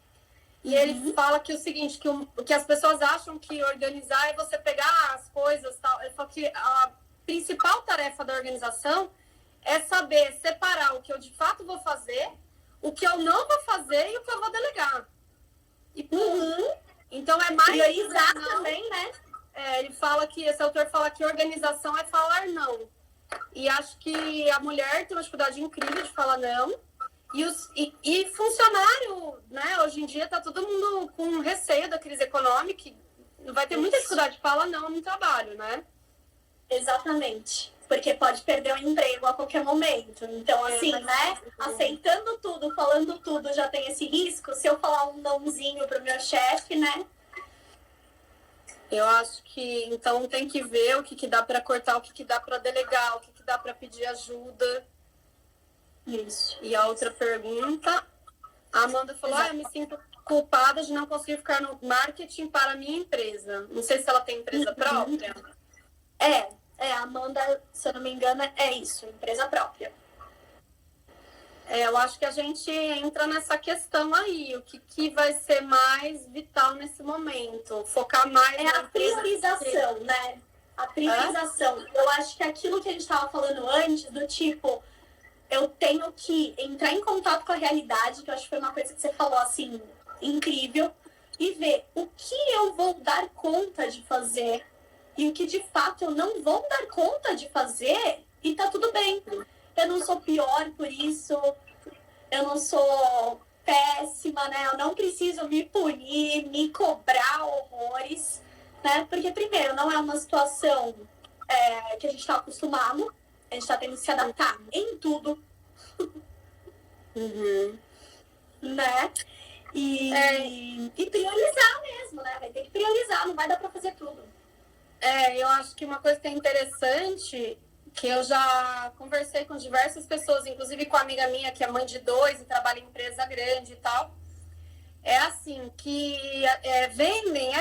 [SPEAKER 2] e ele fala que o seguinte, que as pessoas acham que organizar é você pegar as coisas, tal. Ele fala que a principal tarefa da organização é saber separar o que eu de fato vou fazer, o que eu não vou fazer e o que eu vou delegar. E então é mais
[SPEAKER 1] priorizar também, né?
[SPEAKER 2] Esse autor fala que organização é falar não. E acho que a mulher tem uma dificuldade incrível de falar não. E funcionário, né? Hoje em dia tá todo mundo com receio da crise econômica. Vai ter muita dificuldade de falar não no trabalho, né?
[SPEAKER 1] Exatamente. Porque pode perder o emprego a qualquer momento. Então, assim, né? Aceitando tudo, falando tudo, já tem esse risco. Se eu falar um nãozinho pro meu chefe, né?
[SPEAKER 2] Eu acho que, então, tem que ver o que dá para cortar, o que dá para delegar, o que dá para pedir ajuda.
[SPEAKER 1] Isso.
[SPEAKER 2] E a outra pergunta, a Amanda falou, eu me sinto culpada de não conseguir ficar no marketing para a minha empresa. Não sei se ela tem empresa própria.
[SPEAKER 1] A Amanda, se eu não me engano, é isso, empresa própria.
[SPEAKER 2] Eu acho que a gente entra nessa questão aí, o que vai ser mais vital nesse momento, focar mais
[SPEAKER 1] a priorização, né? A priorização. Eu acho que aquilo que a gente estava falando antes, do tipo, eu tenho que entrar em contato com a realidade, que eu acho que foi uma coisa que você falou, assim, incrível, e ver o que eu vou dar conta de fazer e o que de fato eu não vou dar conta de fazer, e tá tudo bem. Eu não sou pior por isso, eu não sou péssima, né? Eu não preciso me punir, me cobrar horrores, né? Porque, primeiro, não é uma situação que a gente tá acostumado, a gente tá tendo que se adaptar em tudo, né? E priorizar mesmo, né? Vai ter que priorizar, não vai dar pra fazer tudo.
[SPEAKER 2] Eu acho que uma coisa que é interessante, que eu já conversei com diversas pessoas, inclusive com a amiga minha que é mãe de 2 e trabalha em empresa grande e tal, é assim, que é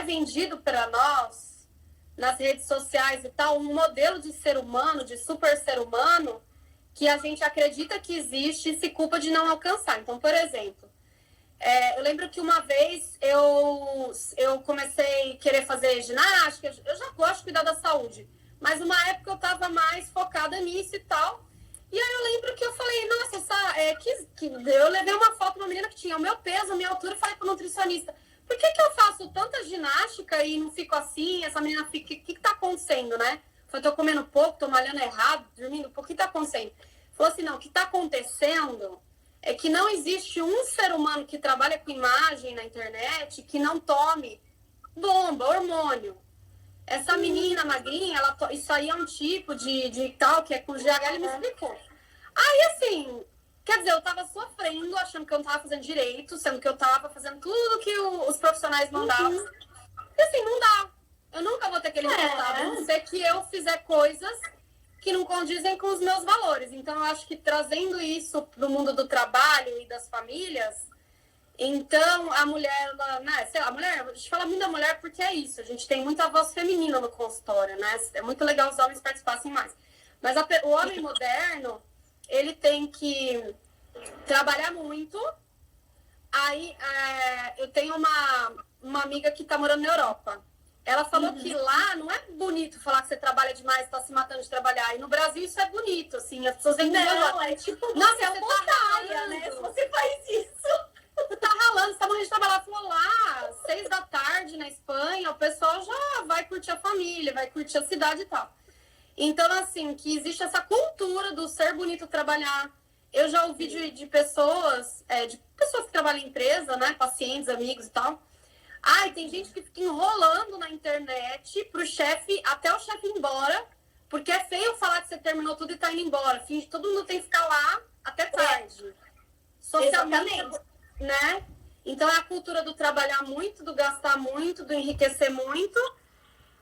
[SPEAKER 2] vendido para nós, nas redes sociais e tal, um modelo de ser humano, de super ser humano, que a gente acredita que existe e se culpa de não alcançar. Então, por exemplo, eu lembro que uma vez eu comecei a querer fazer ginástica, eu já gosto de cuidar da saúde, mas uma época eu estava mais focada nisso e tal. E aí eu lembro que eu falei, nossa, eu levei uma foto de uma menina que tinha o meu peso, a minha altura, e falei pro nutricionista, por que eu faço tanta ginástica e não fico assim? Essa menina fica, o que tá acontecendo, né? Eu falei, tô comendo pouco, tô malhando errado, dormindo pouco, o que tá acontecendo? Falou assim, não, o que tá acontecendo é que não existe um ser humano que trabalha com imagem na internet que não tome bomba, hormônio. Essa menina magrinha, isso aí é um tipo de tal que é com GH, ele me explicou. Aí, assim, quer dizer, eu tava sofrendo, achando que eu não tava fazendo direito, sendo que eu tava fazendo tudo que os profissionais mandavam. E assim, não dá. Eu nunca vou ter aquele resultado, a não ser que eu fizer coisas que não condizem com os meus valores. Então, eu acho que trazendo isso pro mundo do trabalho e das famílias, então a mulher, né, sei lá, a gente fala muito da mulher porque é isso, a gente tem muita voz feminina no consultório, né? É muito legal os homens participassem mais. Mas o homem moderno, ele tem que trabalhar muito. Aí, eu tenho uma amiga que tá morando na Europa. Ela falou que lá não é bonito falar que você trabalha demais, tá se matando de trabalhar. E no Brasil isso é bonito, assim, as pessoas vêm
[SPEAKER 1] Não, é tipo,
[SPEAKER 2] nossa,
[SPEAKER 1] é uma otária, né? Se você faz isso.
[SPEAKER 2] Você tá ralando, você tá morrendo de trabalhar. Falou lá, 6 da tarde na Espanha, o pessoal já vai curtir a família, vai curtir a cidade e tal. Então, assim, que existe essa cultura do ser bonito trabalhar. Eu já ouvi de pessoas que trabalham em empresa, né? Pacientes, amigos e tal. Ai, tem gente que fica enrolando na internet pro chefe, até o chefe ir embora, porque é feio falar que você terminou tudo e tá indo embora. Finge, todo mundo tem que ficar lá até tarde. Socialmente,
[SPEAKER 1] exatamente,
[SPEAKER 2] né? Então é a cultura do trabalhar muito, do gastar muito, do enriquecer muito.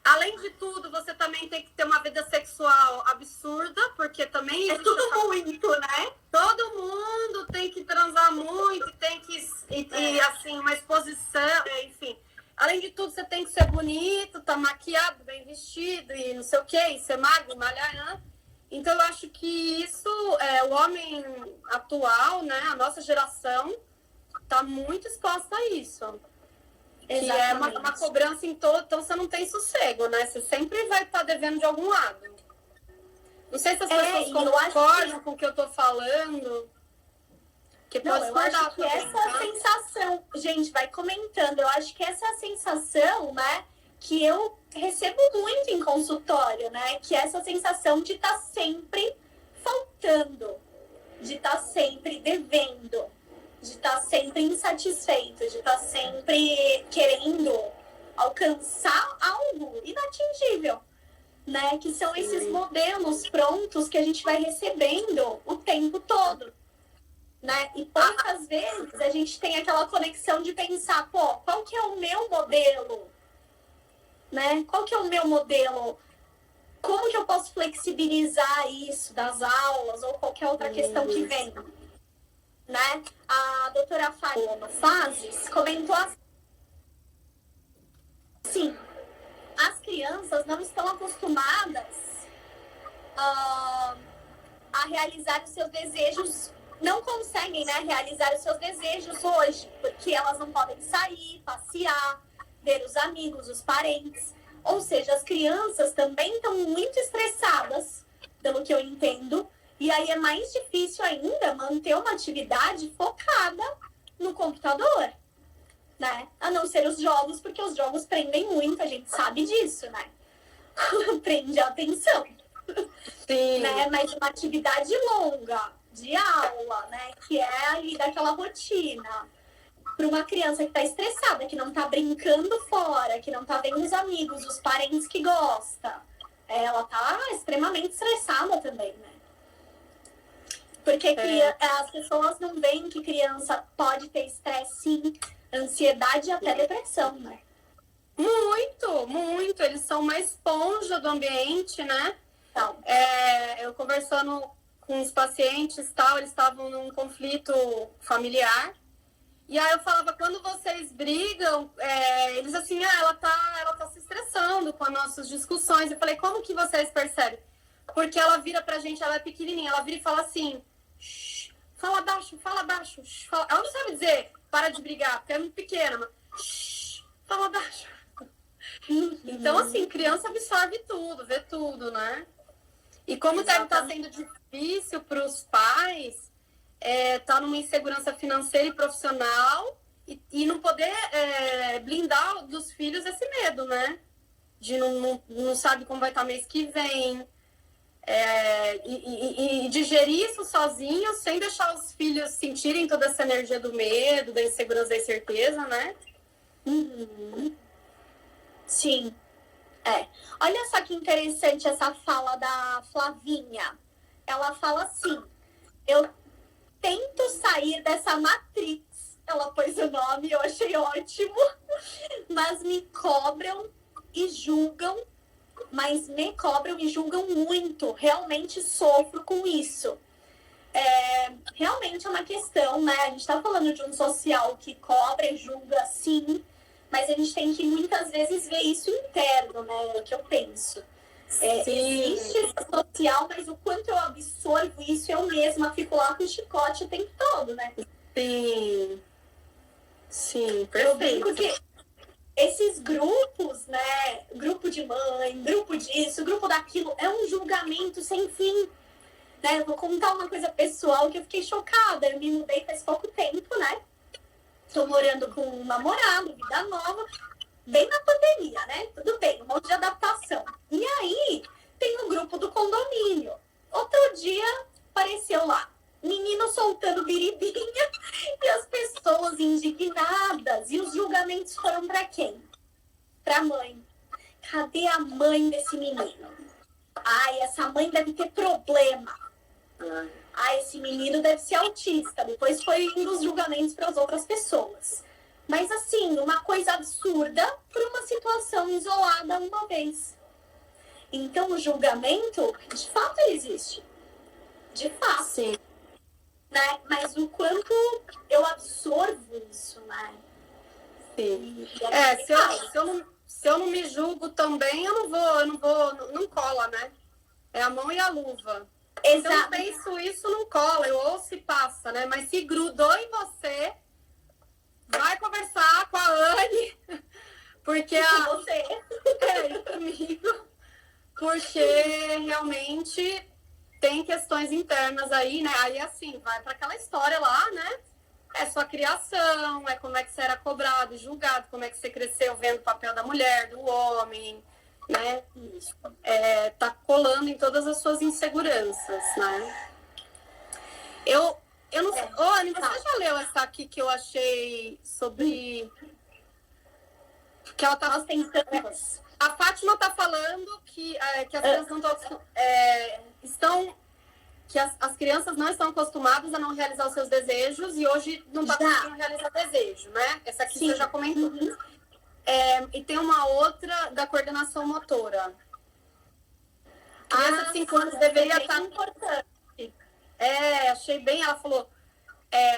[SPEAKER 2] Além de tudo, você também tem que ter uma vida sexual absurda, porque também
[SPEAKER 1] é tudo muito, né?
[SPEAKER 2] todo mundo tem que transar muito, tem que e assim, uma exposição, enfim. Além de tudo, você tem que ser bonito, tá maquiado, bem vestido e não sei o quê, e ser magro, malhar, né? Então eu acho que isso, o homem atual, né, a nossa geração, tá muito exposta a isso. Que é uma cobrança em todo, então você não tem sossego, né? Você sempre vai estar devendo de algum lado. Não sei se as pessoas concordam com o que eu tô falando. Que
[SPEAKER 1] não, eu acho que essa sensação, gente, vai comentando, eu acho que essa sensação, né, que eu recebo muito em consultório, né, que é essa sensação de estar sempre faltando, de estar sempre devendo, de estar sempre insatisfeito, de estar sempre querendo alcançar algo inatingível, né? Que são esses modelos prontos que a gente vai recebendo o tempo todo, né? E poucas vezes a gente tem aquela conexão de pensar, pô, qual que é o meu modelo? Né? Qual que é o meu modelo? Como que eu posso flexibilizar isso das aulas ou qualquer outra questão que vem? Né? A doutora Fátima Fazes comentou assim, as crianças não estão acostumadas a realizar os seus desejos não conseguem, né, realizar os seus desejos hoje, porque elas não podem sair, passear, ver os amigos, os parentes. Ou seja, as crianças também estão muito estressadas, pelo que eu entendo, e aí é mais difícil ainda manter uma atividade focada no computador, né? A não ser os jogos, porque os jogos prendem muito, a gente sabe disso, né? Prende a atenção.
[SPEAKER 2] Sim.
[SPEAKER 1] Né? Mas uma atividade longa, de aula, né? Que é ali daquela rotina. Para uma criança que está estressada, que não está brincando fora, que não está vendo os amigos, os parentes que gosta, ela está extremamente estressada também, né? Porque as pessoas não veem que criança pode ter estresse, sim, ansiedade e até depressão, né?
[SPEAKER 2] Muito, muito. Eles são uma esponja do ambiente, né?
[SPEAKER 1] Então,
[SPEAKER 2] eu conversando com os pacientes, tal, eles estavam num conflito familiar. E aí eu falava, quando vocês brigam, eles assim, ela tá se estressando com as nossas discussões. Eu falei, como que vocês percebem? Porque ela vira pra gente, ela é pequenininha, ela vira e fala assim, fala baixo, fala... Ela não sabe dizer, para de brigar, porque é muito pequena, mas fala baixo. Então, assim, criança absorve tudo, vê tudo, né? E como deve estar sendo difícil para os pais, tá numa insegurança financeira e profissional e não poder blindar dos filhos esse medo, né? De não sabe como vai estar mês que vem. E digerir isso sozinho, sem deixar os filhos sentirem toda essa energia do medo, da insegurança, da incerteza, né?
[SPEAKER 1] Uhum. Sim. Olha só que interessante essa fala da Flavinha. Ela fala assim, eu tento sair dessa matrix. Ela pôs o nome, eu achei ótimo. Mas me cobram e julgam. Mas me cobram e julgam muito. Realmente sofro com isso. Realmente é uma questão, né? A gente tá falando de um social que cobra e julga, sim. Mas a gente tem que muitas vezes ver isso interno, né? É o que eu penso. Existe esse social, mas o quanto eu absorvo isso, eu mesma fico lá com o chicote o tempo todo, né?
[SPEAKER 2] Sim, perfeito.
[SPEAKER 1] Eu brinco que esses grupos, né? Grupo de mãe, grupo disso, grupo daquilo, é um julgamento sem fim. Né? Eu vou contar uma coisa pessoal que eu fiquei chocada. Eu me mudei faz pouco tempo, né? Tô morando com um namorado, vida nova, bem na pandemia, né? Tudo bem, um monte de adaptação. E aí, tem um grupo do condomínio. Outro dia, apareceu lá, menino soltando biribinha e as pessoas indignadas. E os julgamentos foram pra quem? Pra mãe. Cadê a mãe desse menino? Ai, essa mãe deve ter problema. Esse menino deve ser autista. Depois foi indo os julgamentos para as outras pessoas. Mas assim, uma coisa absurda por uma situação isolada uma vez. Então o julgamento, de fato, ele existe. De fato.
[SPEAKER 2] Sim.
[SPEAKER 1] Né? Mas o quanto eu absorvo isso, né?
[SPEAKER 2] Sim. Se eu não me julgo também, não cola, né? É a mão e a luva.
[SPEAKER 1] Exato.
[SPEAKER 2] Se eu penso isso, não cola, eu ouço e passa, né? Mas se grudou em você, vai conversar com a Anne, porque
[SPEAKER 1] você
[SPEAKER 2] comigo, porque realmente tem questões internas aí, né? Aí assim, vai para aquela história lá, né? É sua criação, é como é que você era cobrado e julgado, como é que você cresceu vendo o papel da mulher, do homem, né? Tá colando em todas as suas inseguranças, né? Eu não sei. Ô, Anne, você já leu essa aqui que eu achei sobre... Que ela tá... A Fátima tá falando que as crianças não estão... que as crianças não estão acostumadas a não realizar os seus desejos e hoje não tá conseguindo realizar desejo, né? Essa aqui você já comentou.
[SPEAKER 1] Uhum.
[SPEAKER 2] E tem uma outra da coordenação motora. Criança de 5 anos deveria estar...
[SPEAKER 1] importante.
[SPEAKER 2] Achei bem, ela falou,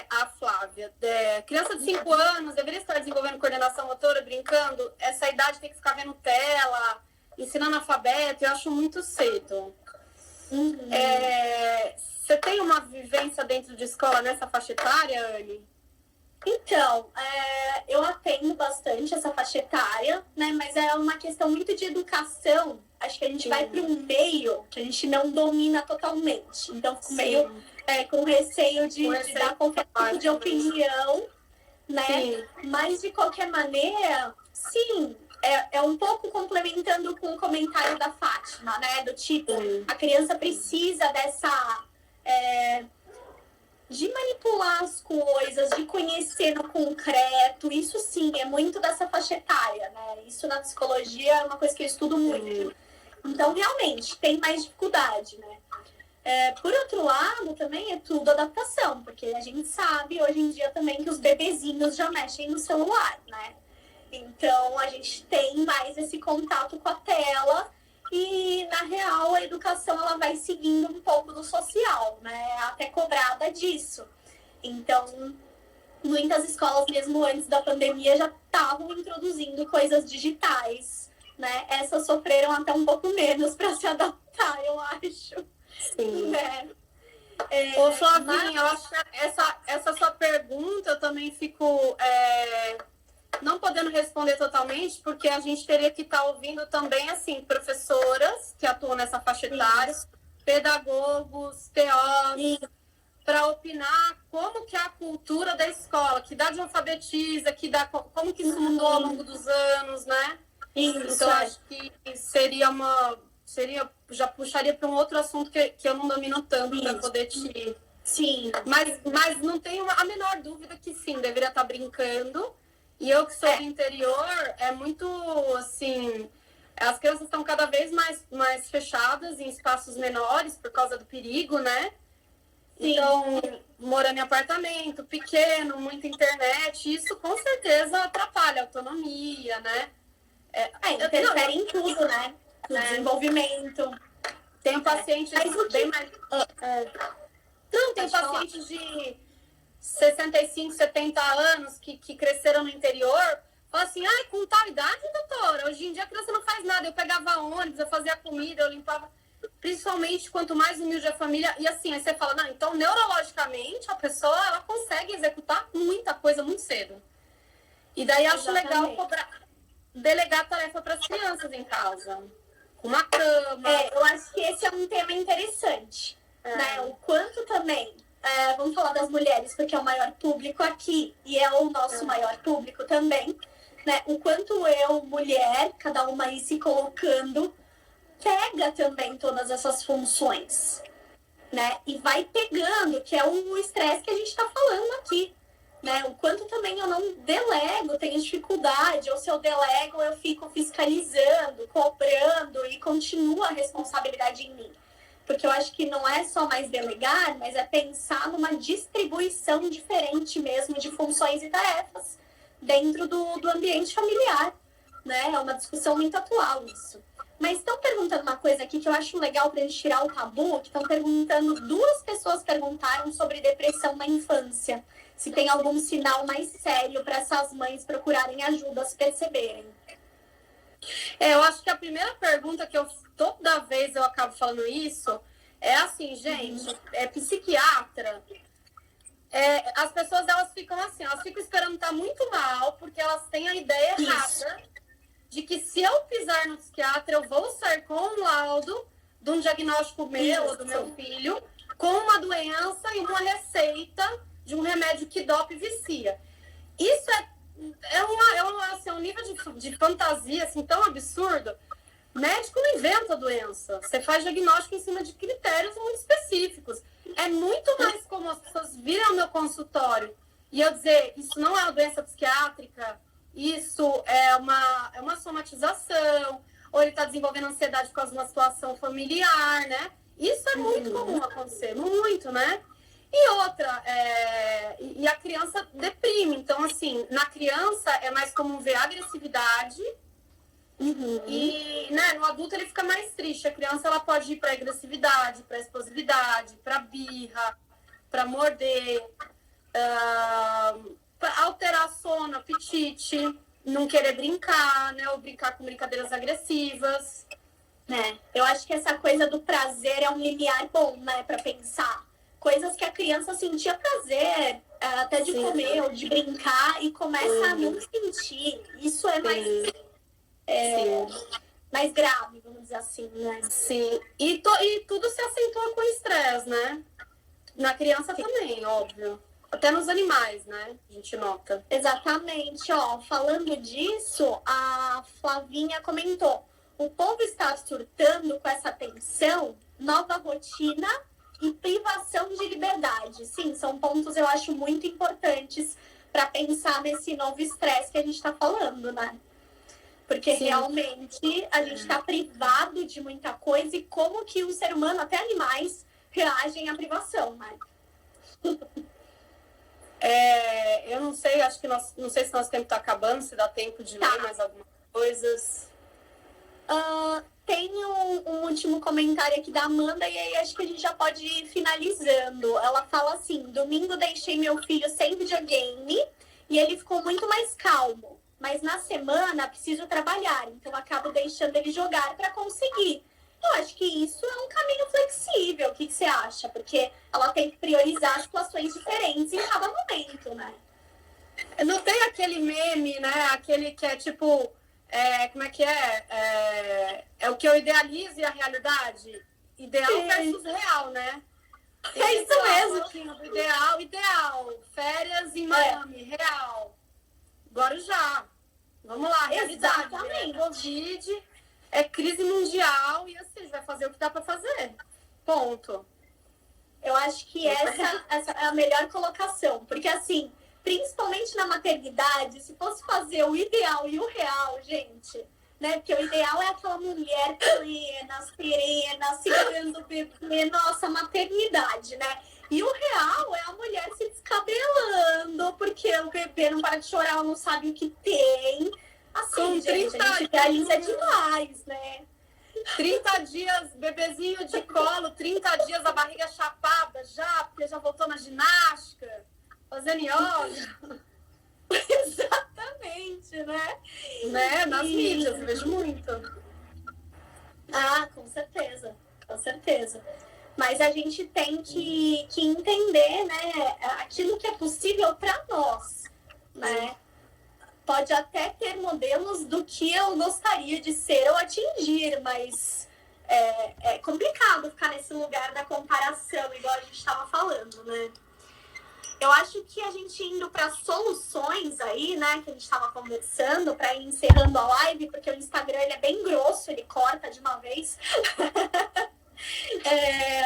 [SPEAKER 2] a Flávia, criança de 5 anos deveria estar desenvolvendo coordenação motora, brincando, essa idade tem que ficar vendo tela, ensinando alfabeto, eu acho muito cedo.
[SPEAKER 1] Uhum.
[SPEAKER 2] Você tem uma vivência dentro de escola nessa faixa etária, Anne?
[SPEAKER 1] Então, eu atendo bastante essa faixa etária, né? Mas é uma questão muito de educação. Acho que a gente vai para um meio que a gente não domina totalmente. Então, fico meio com receio de dar qualquer tipo de opinião, né?
[SPEAKER 2] Sim.
[SPEAKER 1] Mas, de qualquer maneira, sim, é um pouco complementando com o comentário da Fátima, né? Do tipo, a criança precisa dessa... de manipular as coisas, de conhecer no concreto, isso sim, é muito dessa faixa etária, né? Isso na psicologia é uma coisa que eu estudo muito. Então, realmente, tem mais dificuldade, né? Por outro lado, também é tudo adaptação, porque a gente sabe hoje em dia também que os bebezinhos já mexem no celular, né? Então, a gente tem mais esse contato com a tela e, na real, a educação ela vai seguindo um pouco do social, né? Até cobrada disso. Então, muitas escolas, mesmo antes da pandemia, já estavam introduzindo coisas digitais, né? Essas sofreram até um pouco menos para se adaptar, eu acho.
[SPEAKER 2] Sim.
[SPEAKER 1] Né?
[SPEAKER 2] Ô, Flavinha, eu acho que essa sua pergunta eu também fico não podendo responder totalmente, porque a gente teria que estar ouvindo também, assim, professoras que atuam nessa faixa etária, pedagogos, TOs, para opinar como que é a cultura da escola, que idade alfabetiza, como que isso mudou ao longo dos anos, né? Então, acho que já puxaria para um outro assunto que eu não domino tanto para poder te...
[SPEAKER 1] Sim.
[SPEAKER 2] Mas não tenho a menor dúvida que sim, deveria estar brincando. E eu que sou do interior, é muito, assim... As crianças estão cada vez mais fechadas em espaços menores por causa do perigo, né? Sim. Então, morando em apartamento pequeno, muita internet, isso com certeza atrapalha a autonomia, né?
[SPEAKER 1] Interfere em tudo, né? No desenvolvimento.
[SPEAKER 2] Tenho pacientes bem mais... Não, tem pacientes de 65, 70 anos que cresceram no interior, falam assim, com tal idade, doutora, hoje em dia a criança não faz nada, eu pegava ônibus, eu fazia comida, eu limpava, principalmente quanto mais humilde a família, e assim, aí você fala, não, então neurologicamente a pessoa, ela consegue executar muita coisa muito cedo. E daí acho legal delegar tarefa para as crianças em casa, uma cama.
[SPEAKER 1] Eu acho que esse é um tema interessante, né? O quanto também... vamos falar das mulheres, porque é o maior público aqui e é o nosso maior público também, né? O quanto eu, mulher, cada uma aí se colocando, pega também todas essas funções, né? E vai pegando, que é o estresse que a gente está falando aqui, né? O quanto também eu não delego, tenho dificuldade, ou se eu delego, eu fico fiscalizando, cobrando e continua a responsabilidade em mim. Porque eu acho que não é só mais delegar, mas é pensar numa distribuição diferente mesmo de funções e tarefas dentro do ambiente familiar, né? É uma discussão muito atual isso. Mas estão perguntando uma coisa aqui que eu acho legal para a gente tirar o tabu, que estão perguntando, 2 pessoas perguntaram sobre depressão na infância. Se tem algum sinal mais sério para essas mães procurarem ajuda a se perceberem.
[SPEAKER 2] Eu acho que a primeira pergunta que toda vez eu acabo falando isso é assim, gente, psiquiatra, as pessoas elas ficam assim, elas ficam esperando estar muito mal, porque elas têm a ideia errada de que se eu pisar no psiquiatra, eu vou sair com um laudo de um diagnóstico meu ou do meu filho, com uma doença e uma receita de um remédio que dopa e vicia. Isso é um nível de fantasia assim, tão absurdo. Médico não inventa a doença. Você faz diagnóstico em cima de critérios muito específicos. É muito mais comum as pessoas virem ao meu consultório e eu dizer, isso não é uma doença psiquiátrica, isso é uma somatização, ou ele está desenvolvendo ansiedade por causa de uma situação familiar, né? Isso é muito comum acontecer, muito, né? E outra, e a criança deprime. Então, assim, na criança é mais comum ver agressividade. E, né, no adulto ele fica mais triste. A criança ela pode ir para agressividade, para explosividade, para birra, para morder, pra alterar sono, apetite, não querer brincar, né, ou brincar com brincadeiras agressivas.
[SPEAKER 1] né? Eu acho que essa coisa do prazer é um limiar bom, né, para pensar. Coisas que a criança sentia prazer, até de comer ou de brincar, e começa a não sentir. Isso é mais grave, vamos dizer assim, né?
[SPEAKER 2] Sim. E tudo se acentua com o estresse, né? Na criança também, óbvio. Até nos animais, né? A gente nota.
[SPEAKER 1] Exatamente. Ó, falando disso, a Flavinha comentou: o povo está surtando com essa tensão, nova rotina e privação de liberdade. Sim, são pontos eu acho muito importantes para pensar nesse novo estresse que a gente está falando, né? Porque realmente a gente está privado de muita coisa e como que o ser humano, até animais, reagem à privação, né?
[SPEAKER 2] Eu não sei, acho que não sei se nosso tempo está acabando, se dá tempo de ler mais algumas coisas.
[SPEAKER 1] Tem um último comentário aqui da Amanda e aí acho que a gente já pode ir finalizando. Ela fala assim: domingo deixei meu filho sem videogame e ele ficou muito mais calmo. Mas na semana preciso trabalhar, então acabo deixando ele jogar para conseguir. Eu acho que isso é um caminho flexível. O que você acha? Porque ela tem que priorizar situações diferentes em cada momento, né?
[SPEAKER 2] Não tem aquele meme, né? Aquele que é tipo... como é que é? É o que eu idealizo e a realidade? Ideal versus real, né?
[SPEAKER 1] É isso mesmo.
[SPEAKER 2] Do ideal. Férias em Miami, real. Guarujá. Vamos lá, realidade.
[SPEAKER 1] Exatamente.
[SPEAKER 2] Covid, crise mundial e assim, a gente vai fazer o que dá para fazer. Ponto.
[SPEAKER 1] Eu acho que essa é a melhor colocação. Porque assim, principalmente na maternidade, se fosse fazer o ideal e o real, gente, né? Porque o ideal é aquela mulher plena, serena, segurando o bebê, nossa, maternidade, né? E o real é a mulher se descabelando, porque o bebê não para de chorar, ela não sabe o que tem. Assim, gente, a gente idealiza demais, né?
[SPEAKER 2] 30 dias, bebezinho de colo, 30 dias a barriga chapada já, porque já voltou na ginástica, fazendo yoga.
[SPEAKER 1] Exatamente, né?
[SPEAKER 2] Nas mídias, eu vejo muito.
[SPEAKER 1] Com certeza, com certeza. Mas a gente tem que entender, né, aquilo que é possível para nós, né? Pode até ter modelos do que eu gostaria de ser ou atingir, mas é complicado ficar nesse lugar da comparação, igual a gente estava falando, né? Eu acho que a gente indo para soluções aí, né, que a gente estava conversando, para ir encerrando a live, porque o Instagram ele é bem grosso, ele corta de uma vez.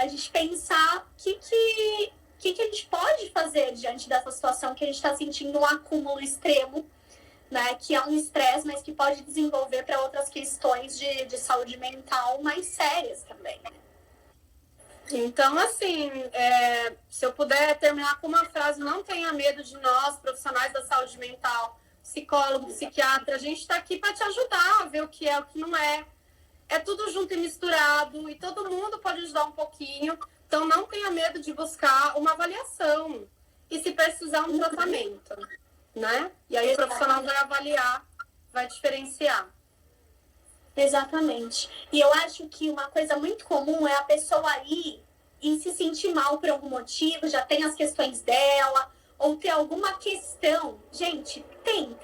[SPEAKER 1] A gente pensar o que a gente pode fazer diante dessa situação que a gente está sentindo um acúmulo extremo, né, que é um estresse, mas que pode desenvolver para outras questões de saúde mental mais sérias também.
[SPEAKER 2] Então, assim, se eu puder terminar com uma frase: não tenha medo de nós, profissionais da saúde mental, psicólogo, psiquiatra, a gente está aqui para te ajudar a ver o que é, o que não é. É tudo junto e misturado e todo mundo pode ajudar um pouquinho. Então, não tenha medo de buscar uma avaliação e, se precisar, um tratamento, né? E aí o profissional vai avaliar, vai diferenciar.
[SPEAKER 1] Exatamente. E eu acho que uma coisa muito comum é a pessoa ir e se sentir mal por algum motivo, já tem as questões dela, ou ter alguma questão. Gente, tem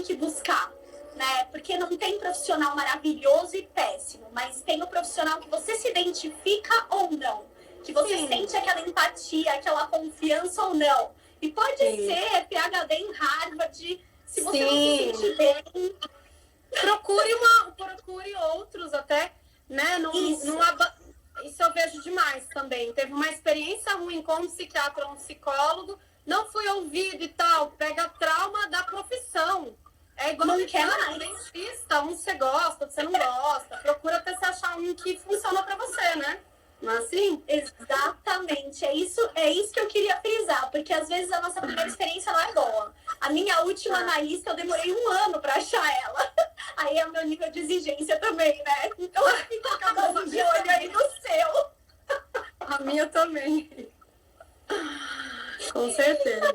[SPEAKER 1] que buscar, né? Porque não tem profissional maravilhoso e péssimo, mas tem o profissional que você se identifica ou não, que você sente aquela empatia, aquela confiança ou não. E pode ser PhD em Harvard, se você não se sentir bem.
[SPEAKER 2] Procure outros até, né? Isso eu vejo demais também. Teve uma experiência ruim com um psiquiatra ou um psicólogo, não fui ouvido e tal. Pega trauma da profissão. É igual
[SPEAKER 1] não quer mais.
[SPEAKER 2] Dentista, um você gosta, outro você não gosta. Procura até você achar um que funciona pra você, né? Não é assim?
[SPEAKER 1] Exatamente. É isso que eu queria frisar, porque às vezes a nossa primeira experiência não é boa. A minha última analista, eu demorei 1 ano pra achar ela. Aí é o meu nível de exigência também, né? Então eu fico acabando de olho aí no seu.
[SPEAKER 2] A minha também. Com certeza.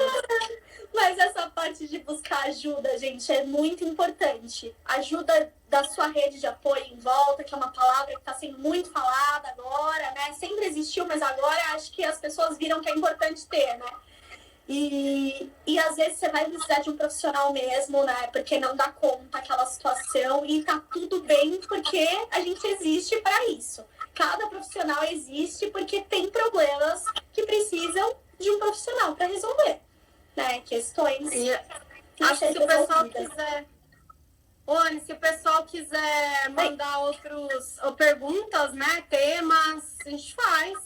[SPEAKER 1] Mas essa parte de buscar buscar ajuda, gente, é muito importante. Ajuda da sua rede de apoio em volta, que é uma palavra que está sendo muito falada agora, né? Sempre existiu, mas agora acho que as pessoas viram que é importante ter, né? E às vezes você vai precisar de um profissional mesmo, né? Porque não dá conta aquela situação e tá tudo bem porque a gente existe para isso. Cada profissional existe porque tem problemas que precisam de um profissional para resolver, né? Questões.
[SPEAKER 2] Acho que se o pessoal quiser. Ô, se o pessoal quiser mandar outros ou perguntas, né? Temas, a gente faz.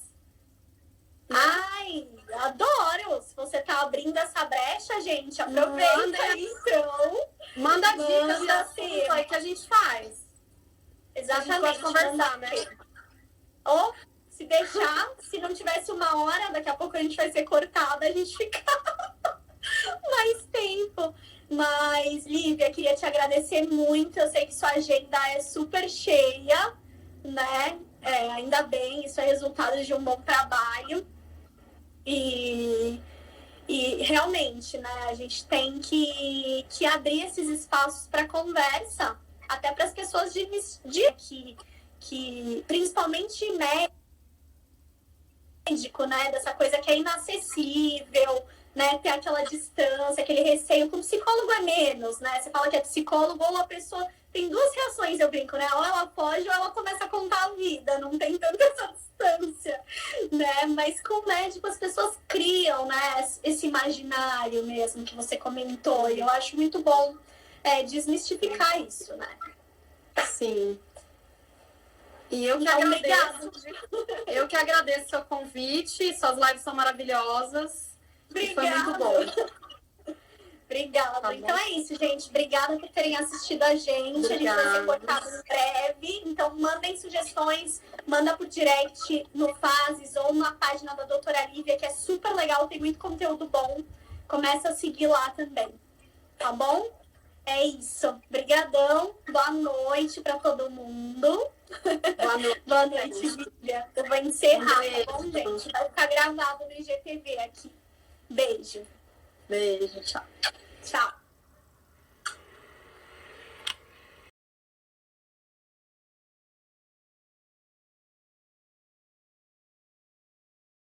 [SPEAKER 1] Ai, adoro! Se você tá abrindo essa brecha, gente, aproveita então.
[SPEAKER 2] Manda dicas de assunto aí que a gente faz.
[SPEAKER 1] Exatamente.
[SPEAKER 2] A gente pode conversar, né?
[SPEAKER 1] Ou, se deixar, se não tivesse 1 hora, daqui a pouco a gente vai ser cortada, a gente fica mais tempo. Mas, Lívia, queria te agradecer muito. Eu sei que sua agenda é super cheia, né? Ainda bem, isso é resultado de um bom trabalho. E realmente, né, a gente tem que abrir esses espaços para conversa, até para as pessoas que principalmente médico, né, dessa coisa que é inacessível, né, ter aquela distância, aquele receio. Com psicólogo é menos, né? Você fala que é psicólogo ou a pessoa tem 2 reações, eu brinco, né? Ou ela foge ou ela começa a contar a vida, não tem tanta essa distância, né? Mas com o médico as pessoas criam, né, esse imaginário mesmo que você comentou, e eu acho muito bom desmistificar isso, né?
[SPEAKER 2] Sim. E eu que agradeço. Eu que agradeço o seu convite, suas lives são maravilhosas.
[SPEAKER 1] Obrigada.
[SPEAKER 2] Foi muito bom.
[SPEAKER 1] Obrigada. Tá, então é isso, gente. Obrigada por terem assistido a gente. Obrigada. A gente vai ser cortado em breve. Então, mandem sugestões. Manda por direct no Fases ou na página da doutora Lívia, que é super legal. Tem muito conteúdo bom. Começa a seguir lá também. Tá bom? É isso. Obrigadão. Boa noite para todo mundo.
[SPEAKER 2] Boa noite.
[SPEAKER 1] Boa noite, Lívia. Eu vou encerrar, tá bom, gente? Vai ficar gravado no IGTV aqui. Beijo.
[SPEAKER 2] Beijo, tchau.
[SPEAKER 1] Tchau.